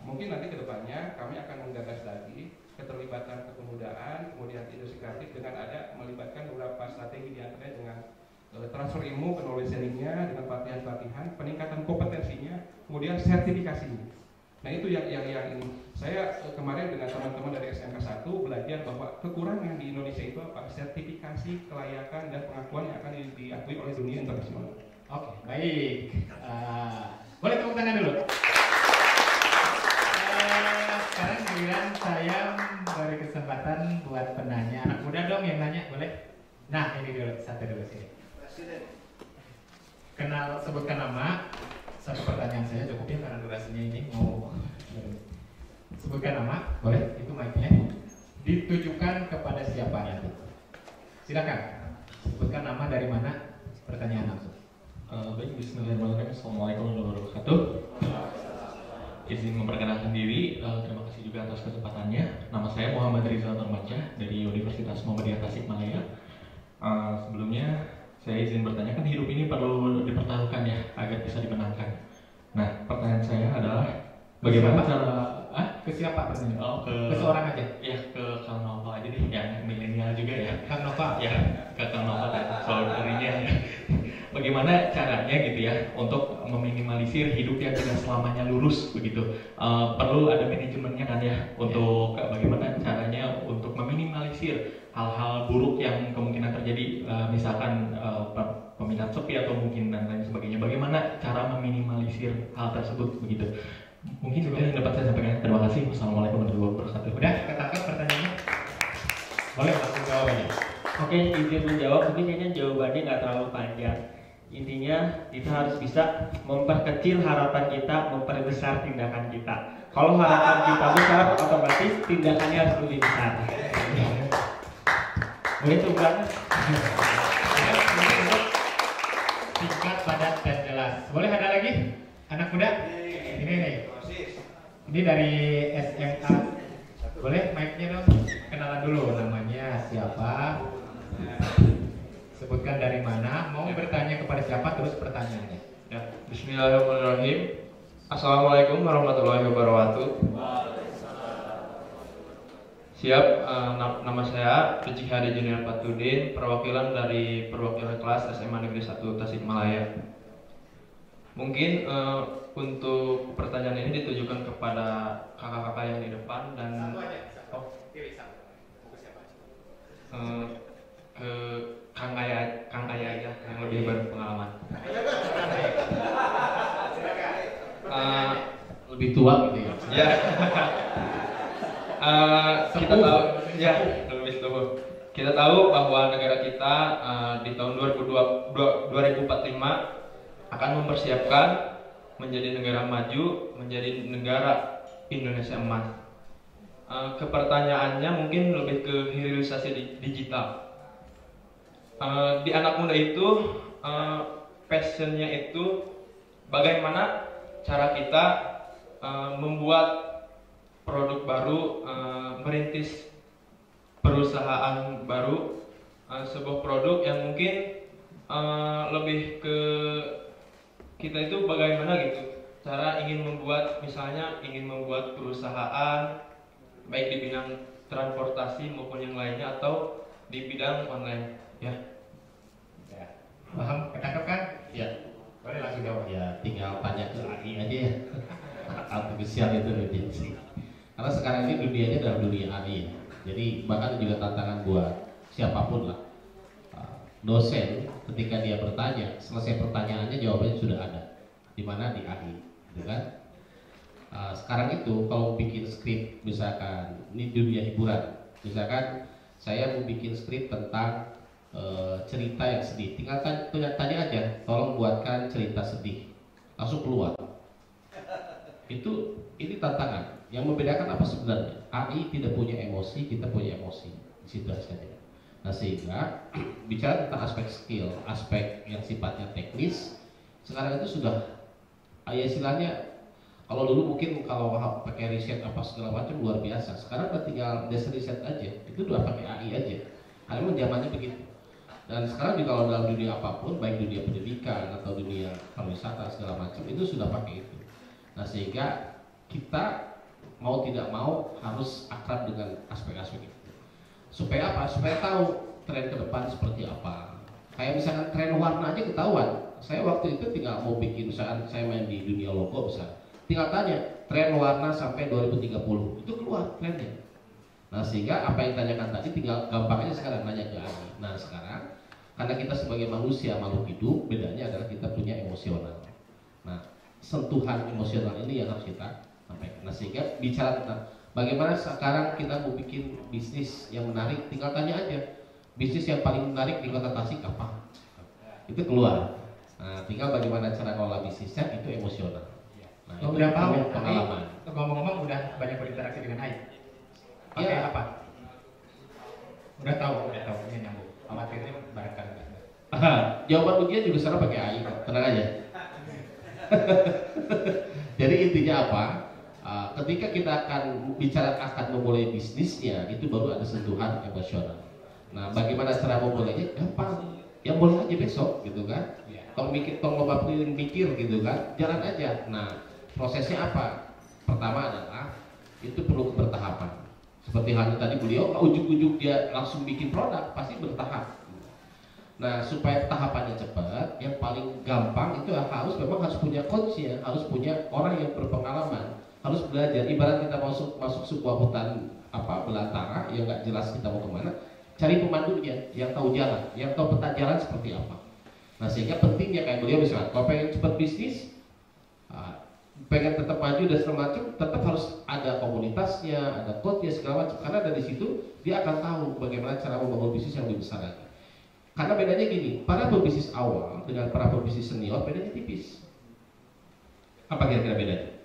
Mungkin nanti kedepannya kami akan menggagas lagi keterlibatan kepemudaan, kemudian industri kreatif dengan ada melibatkan beberapa strategi diantaranya dengan transfer ilmu ke knowledge sharing-nya, dengan pelatihan-pelatihan, peningkatan kompetensinya, kemudian sertifikasinya. Nah itu yang ini. Saya kemarin dengan teman-teman dari SMK 1 belajar bahwa kekurangan di Indonesia itu apa? Sertifikasi, kelayakan, dan pengakuan yang akan diakui oleh dunia internasional. Oke, baik. Boleh tepuk tangan dulu. Sekarang giliran saya beri kesempatan buat penanya. Anak muda dong yang nanya, boleh? Nah, ini dulu, satu dulu sini. Sebutkan nama. Satu pertanyaan saya cukupnya karena durasinya ini mau. Sebutkan nama, boleh? Itu mic-nya. Ditujukan kepada siapa nanti? Silakan. Sebutkan nama, dari mana? Pertanyaan langsung. Baik, bismillahirrahmanirrahim. Assalamualaikum warahmatullahi wabarakatuh. Izin memperkenalkan diri, terima kasih juga atas kesempatannya. Nama saya Muhammad Rizal Tarmansyah dari Universitas Muhammadiyah Tasikmalaya. Sebelumnya saya izin bertanya, kan hidup ini perlu dipertaruhkan ya agar bisa dimenangkan. Nah, pertanyaan saya adalah bagaimana cara ke siapa pertanyaan? Oh, ke seorang aja? Ya, ke Kang Nova aja deh, yang milenial juga ya. Kang Nova? Ya, ke Kang Nova dan saudarinya ya. Bagaimana caranya gitu ya untuk meminimalisir hidup yang tidak selamanya lurus begitu. Perlu ada manajemennya kan ya untuk bagaimana caranya untuk meminimalisir hal-hal buruk yang kemungkinan terjadi, misalkan peminat sepi atau mungkin dan lain sebagainya. Bagaimana cara meminimalisir hal tersebut begitu. Mungkin juga yang dapat saya sampaikan. Terima kasih. Wassalamualaikum warahmatullahi wabarakatuh. Udah ketangkap pertanyaannya? Boleh langsung jawab aja. Oke, izin menjawab. Mungkin kayaknya jawabannya nggak terlalu panjang. Intinya kita harus bisa memperkecil harapan kita, memperbesar tindakan kita. Kalau harapan kita besar, otomatis tindakannya harus lebih besar. Begitu kan? Singkat, padat, dan jelas. Boleh ada lagi? Anak muda? Ini nih. Ini dari SMA. Boleh mic-nya dong? Kenalan dulu namanya siapa? Sebutkan dari mana, mau bertanya kepada siapa, terus pertanyaannya. Ya, bismillahirrahmanirrahim. Assalamualaikum warahmatullahi wabarakatuh. Siap, nama saya Rizky Hadi Junior Patudin, perwakilan dari perwakilan kelas SMA Negeri 1 Tasikmalaya. Mungkin untuk pertanyaan ini ditujukan kepada kakak-kakak yang di depan dan ke Kang Ayah aja yang lebih berpengalaman. Lebih tua gitu ya. Ya. Kita tahu ya lebih tua. Kita tahu bahwa negara kita di tahun 2045 akan mempersiapkan menjadi negara maju, menjadi negara Indonesia emas. Kepertanyaannya mungkin lebih ke hilirisasi digital. Di anak muda itu passionnya itu bagaimana cara kita membuat produk baru, merintis perusahaan baru, sebuah produk yang mungkin lebih ke kita itu bagaimana gitu cara ingin membuat, misalnya ingin membuat perusahaan baik di bidang transportasi maupun yang lainnya atau di bidang online ya. Paham? Ketangkep kan? Ya. Boleh langsung jawab. Ya, tinggal tanya ke AI aja ya. Artificial intelligence. Karena sekarang ini dunianya dalam dunia AI ya. Jadi bahkan juga tantangan buat siapapun lah. Dosen ketika dia bertanya, selesai pertanyaannya jawabannya sudah ada. Di mana di AI, gitu kan? Sekarang itu kalau bikin skrip, misalkan ini dunia hiburan, misalkan saya mau bikin skrip tentang cerita yang sedih, tinggal tanya aja, tolong buatkan cerita sedih, langsung keluar. Ini tantangan. Yang membedakan apa sebenarnya? AI tidak punya emosi, kita punya emosi. Di situ saja. Nah sehingga bicara tentang aspek skill, aspek yang sifatnya teknis, sekarang itu sudah istilahnya. Kalau dulu mungkin kalau pakai riset apa segala macam luar biasa. Sekarang udah tinggal dasar riset aja, itu udah pakai AI aja. Karena memang zamannya begitu. Dan sekarang juga kalau dalam dunia apapun, baik dunia pendidikan atau dunia pariwisata segala macam, itu sudah pakai itu. Nah sehingga kita mau tidak mau harus akrab dengan aspek-aspek itu. Supaya apa? Supaya tahu tren ke depan seperti apa. Kayak misalkan tren warna aja ketahuan. Saya waktu itu tinggal mau bikin, misalkan saya main di dunia logo misalnya, tinggal tanya tren warna sampai 2030, itu keluar trennya. Nah sehingga apa yang ditanyakan tadi tinggal gampang aja sekarang nanya ke AI. Nah sekarang karena kita sebagai manusia, makhluk hidup, bedanya adalah kita punya emosional. Nah, sentuhan emosional ini yang harus kita sampaikan. Nah, sehingga bicara tentang bagaimana sekarang kita mau bikin bisnis yang menarik, tinggal tanya aja. Bisnis yang paling menarik di Kota Tasik apa? Itu keluar. Nah, tinggal bagaimana cara ngelola bisnisnya, itu emosional. Nah, itu Udah tahu pengalaman. Ngomong-ngomong udah banyak berinteraksi dengan AI. Pakai Iya. apa? Udah tahu ini nyambung. Khawatirnya barangkali enggak. Jawaban ujian juga sekarang pakai AI, tenang aja. Jadi intinya apa? Ketika kita akan bicara akan memulai bisnisnya, itu baru ada sentuhan emosional. Nah, bagaimana cara memulainya? Gampang. Yang boleh aja besok, gitu kan? Tong loba mikir, gitu kan? Jalan aja. Nah, prosesnya apa? Pertama adalah itu perlu bertahapan. Seperti halnya tadi beliau, ujuk-ujuk dia langsung bikin produk, pasti bertahap. Nah, supaya tahapannya cepat, yang paling gampang itu memang harus punya coachnya, harus punya orang yang berpengalaman, harus belajar. Ibarat kita masuk sebuah hutan belantara yang nggak jelas kita mau kemana, cari pemandunya yang tahu jalan, yang tahu peta jalan seperti apa. Nah, sehingga pentingnya kayak beliau misalnya, kalau pengen cepat bisnis, pengen tetap maju dan segala macam, tetap harus ada komunitasnya, ada coachnya segala macam. Karena dari situ dia akan tahu bagaimana cara membangun bisnis yang lebih besar lagi. Karena bedanya gini, para pebisnis awal dengan para pebisnis senior bedanya tipis. Apa kira-kira bedanya?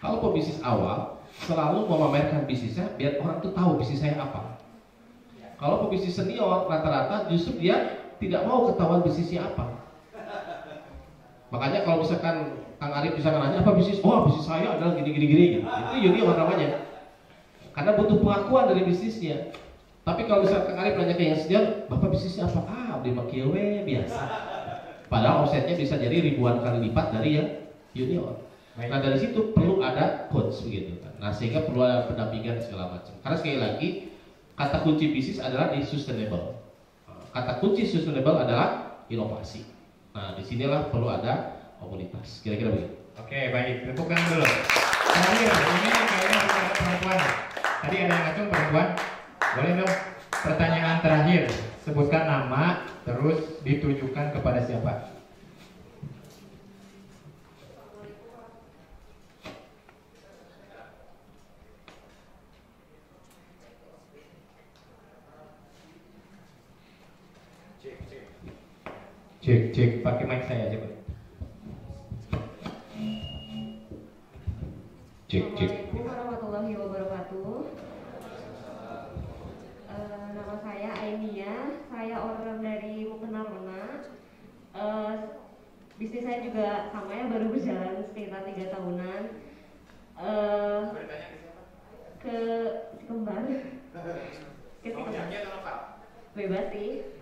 Kalau pebisnis awal selalu memamerkan bisnisnya biar orang tuh tahu bisnis saya apa. Kalau pebisnis senior rata-rata justru dia tidak mau ketahuan bisnisnya apa. Makanya kalau misalkan Kang Arif bisa nanya apa bisnis, oh bisnis saya adalah gini-gini gitu. Itu junior namanya. Karena butuh pengakuan dari bisnisnya. Tapi kalau misalkan Kang Arif nanya ke yang senior, bapak bisnisnya apa? Beli makiawe biasa. Padahal omsetnya bisa jadi ribuan kali lipat dari yang junior. Nah dari situ perlu ada coach begitu kan. Nah sehingga perlu ada pendampingan segala macam. Karena sekali lagi kata kunci bisnis adalah di sustainable. Kata kunci sustainable adalah inovasi. Nah disinilah perlu ada komunitas. Kira-kira begitu. Oke, baik. Tepuk tangan dulu. Terakhir, ini kayaknya ada perempuan. Tadi ada yang ngacung perempuan. Boleh dong? Pertanyaan terakhir. Sebutkan nama, terus ditujukan kepada siapa? Cek, pakai mic saya aja, Pak. Cek. Assalamualaikum warahmatullahi wabarakatuh. Nama saya Ainia, saya orang dari Mukena. Bisnis saya juga sama ya, baru berjalan sekitar 3 tahunan. Ke Kembar. Bebas sih.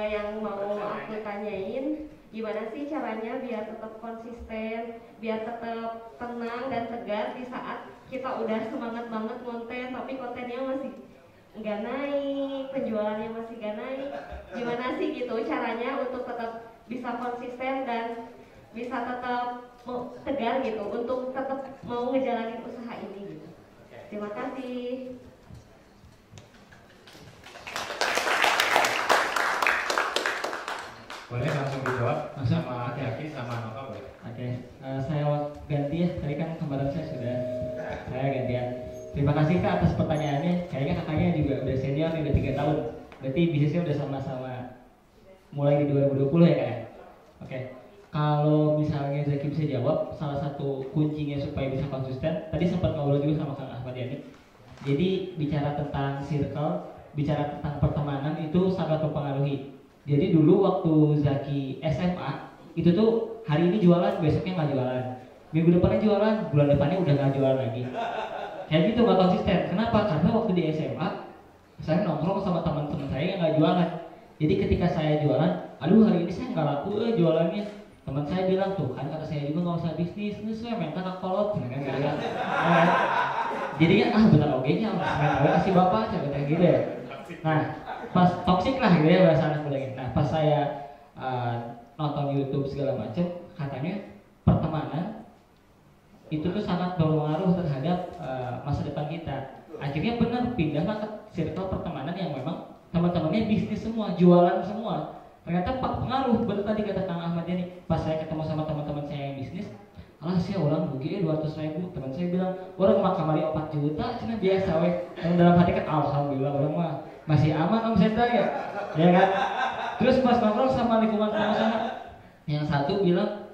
Yang mau aku tanyain, gimana sih caranya biar tetap konsisten, biar tetap tenang dan tegar di saat kita udah semangat banget konten tapi kontennya masih nggak naik, penjualannya masih nggak naik. Gimana sih gitu caranya untuk tetap bisa konsisten dan bisa tetap tegar gitu untuk tetap mau ngejalanin usaha ini gitu. Terima kasih. Boleh langsung dijawab sama Aki sama Nova boleh. Oke, saya ganti ya. Tadi kan kemarin saya gantian. Terima kasih Kak atas pertanyaannya. Kayaknya kakaknya juga udah senior nih, udah 3 tahun. Berarti bisnisnya udah sama-sama mulai di 2020 ya Kak ya? Oke. Kalau misalnya Zaki bisa jawab, salah satu kuncinya supaya bisa konsisten, tadi sempat ngobrol juga sama Kang Ahmad Yani. Jadi bicara tentang circle, bicara tentang pertemanan itu sangat mempengaruhi. Jadi dulu waktu Zaki SMA, itu tuh hari ini jualan, besoknya nggak jualan. Minggu depannya jualan, bulan depannya udah nggak jualan lagi. Kayak gitu nggak konsisten. Kenapa? Karena waktu di SMA, saya nongkrong sama teman-teman saya yang nggak jualan. Jadi ketika saya jualan, aduh hari ini saya nggak laku jualannya. Teman saya bilang tuh kan kata saya juga nggak usah bisnis, ini saya main kakak kolot, kan gitu. Jadi kan benar oke-nya, main kasih bapak, kayak gitu ya. Nah, pas toksik lah gitu ya bahasa anak muda. Nah pas saya nonton YouTube segala macam, katanya pertemanan itu tuh sangat berpengaruh terhadap masa depan kita. Akhirnya benar pindahlah ke circle pertemanan yang memang teman-temannya bisnis semua, jualan semua. Ternyata pengaruh, benar tadi kata Kang Ahmad ini. Pas saya ketemu sama teman-teman saya yang bisnis, alah sih orang rugi 200.000. Teman saya bilang, orang mah kamari 4 juta, cina biasa weh. Yang dalam hati kan alhamdulillah orang mah masih aman omsetnya ya kan. Terus pas ngobrol sama lingkungan pengusaha, yang satu bilang,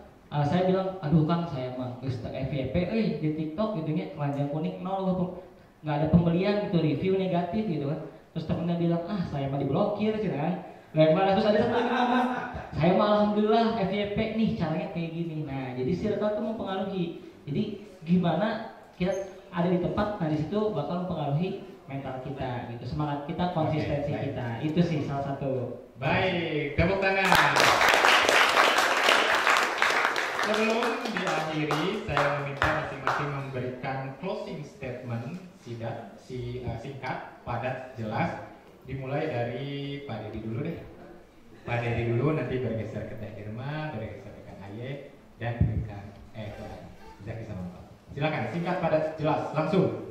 saya bilang, aduh Kang saya mah FYP di TikTok gitu nya, keranjang kuning 0, nggak ada pembelian gitu, review negatif gitu kan. Terus temennya bilang, saya mah diblokir sih kan. Terus ada satu lagi ngomong, saya mah alhamdulillah FYP nih caranya kayak gini. Nah jadi circle itu mempengaruhi. Jadi gimana kita ada di tempat, nah di situ bakal mempengaruhi mental kita gitu, semangat kita, konsistensi kita. Itu sih salah satu. Baik, tepuk tangan. Sebelum diakhiri, saya meminta masing-masing memberikan closing statement singkat, padat, jelas. Dimulai dari Pak Dedi dulu deh. Pak Dedi dulu, nanti bergeser ke Teh Irma, bergeser ke Kang Aye, dan berikan Zaki sama Pak. Silakan, singkat, padat, jelas, langsung.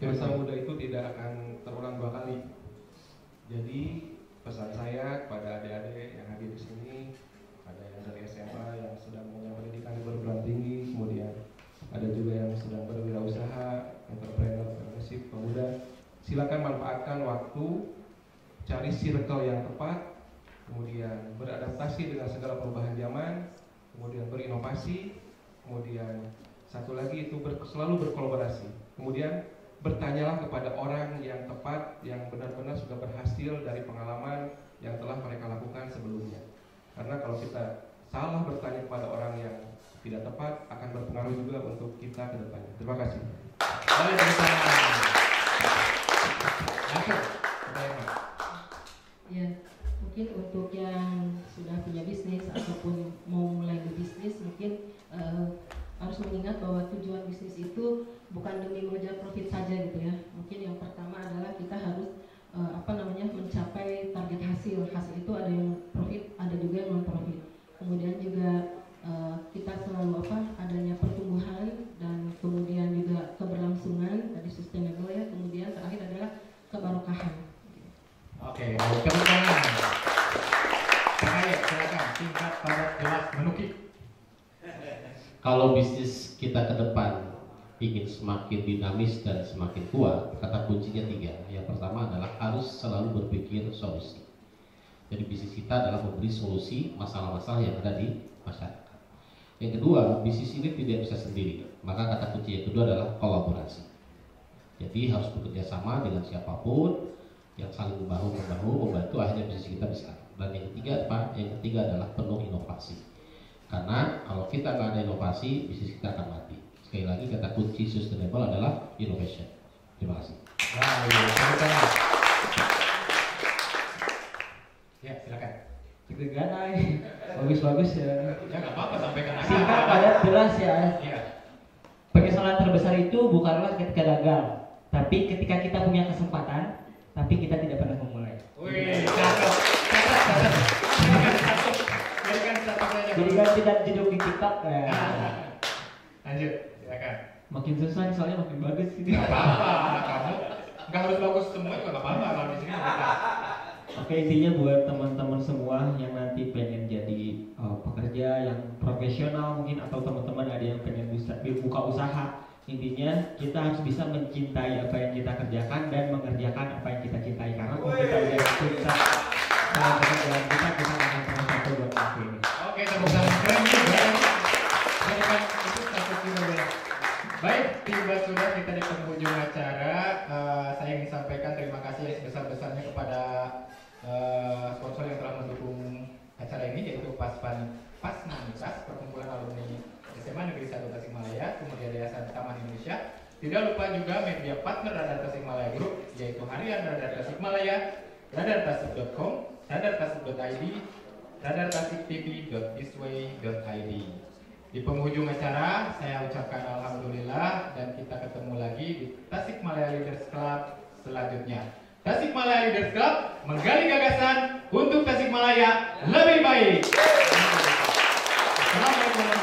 Masa muda itu tidak akan terulang 2 kali. Jadi pesan saya kepada adik-adik yang hadir di sini, ada yang dari SMA yang sedang punya pendidikan perguruan tinggi, kemudian ada juga yang sedang berwirausaha, entrepreneur, pemuda. Silakan manfaatkan waktu, cari circle yang tepat, kemudian beradaptasi dengan segala perubahan zaman, kemudian berinovasi, kemudian satu lagi itu selalu berkolaborasi. Kemudian bertanyalah kepada orang yang tepat, yang benar-benar sudah berhasil dari pengalaman yang telah mereka lakukan sebelumnya. Karena kalau kita salah bertanya kepada orang yang tidak tepat, akan berpengaruh juga untuk kita ke depannya. Terima kasih. Ya, mungkin untuk yang sudah punya bisnis ataupun mau mulai berbisnis, mungkin harus mengingat bahwa tujuan bisnis itu bukan demi mengejar profit saja gitu ya. Mungkin yang pertama adalah kita harus mencapai target hasil. Hasil itu ada yang profit, ada juga yang non profit. Kemudian juga kita selalu adanya pertumbuhan dan kemudian juga keberlangsungan dari sustainable ya. Kemudian terakhir adalah kebarokahan. Oke, tepuk tangan. Silakan singkat, padat, jelas, menukik. Kalau bisnis kita ke depan ingin semakin dinamis dan semakin kuat, kata kuncinya 3. Yang pertama adalah harus selalu berpikir solusi. Jadi bisnis kita adalah memberi solusi masalah-masalah yang ada di masyarakat. Yang kedua, bisnis ini tidak bisa sendiri. Maka kata kunci yang kedua adalah kolaborasi. Jadi harus bekerja sama dengan siapapun yang saling membahu-membahu membantu akhirnya bisnis kita besar. Dan yang ketiga apa? Yang ketiga adalah penuh inovasi. Karena kalau kita nggak ada inovasi, bisnis kita akan mati. Sekali lagi kata kunci sustainable adalah innovation. Terima kasih. Ya, silakan. Deg-degan bagus-bagus ya. Ya nggak apa-apa, sampaikan aja. Singkat, padat, jelas ya. Iya. Penyesalan terbesar itu bukanlah ketika gagal, tapi ketika kita punya kesempatan, tapi kita tidak pernah memulai. Wih, cakep. Jadi kan tidak jeduk di TikTok ya. Lanjut, silakan. Makin susah nih soalnya makin bagus gitu. Gak apa-apa, kamu nggak harus bagus semua juga gak apa-apa kalau di sini. Oke, intinya buat teman-teman semua yang nanti pengen jadi pekerja yang profesional mungkin, atau teman-teman ada yang pengen buka usaha, intinya kita harus bisa mencintai apa yang kita kerjakan dan mengerjakan apa yang kita cintai. Karena kalau kita udah cinta sama pekerjaan kita akan pernah satu buat waktu ini. Oke, tepuk tangan. Keren juga. Itu satu juga. Baik, tiba sudah kita di penghujung acara. Saya ingin sampaikan terima kasih yang sebesar-besarnya kepada sponsor yang telah mendukung acara ini, yaitu Pasnanitas, Perkumpulan Alumni SMA Negeri 1 Tasikmalaya, kemudian Yayasan Taman Indonesia. Tidak lupa juga media partner Radar Tasikmalaya Group, yaitu Harian Radar Tasikmalaya, radartasik.com, radartasik.id, radartasikTV.eastway.id. Di penghujung acara, saya ucapkan alhamdulillah dan kita ketemu lagi di Tasikmalaya Leaders Club selanjutnya. Tasikmalaya Leaders Club menggali gagasan untuk Tasikmalaya lebih baik. Assalamualaikum.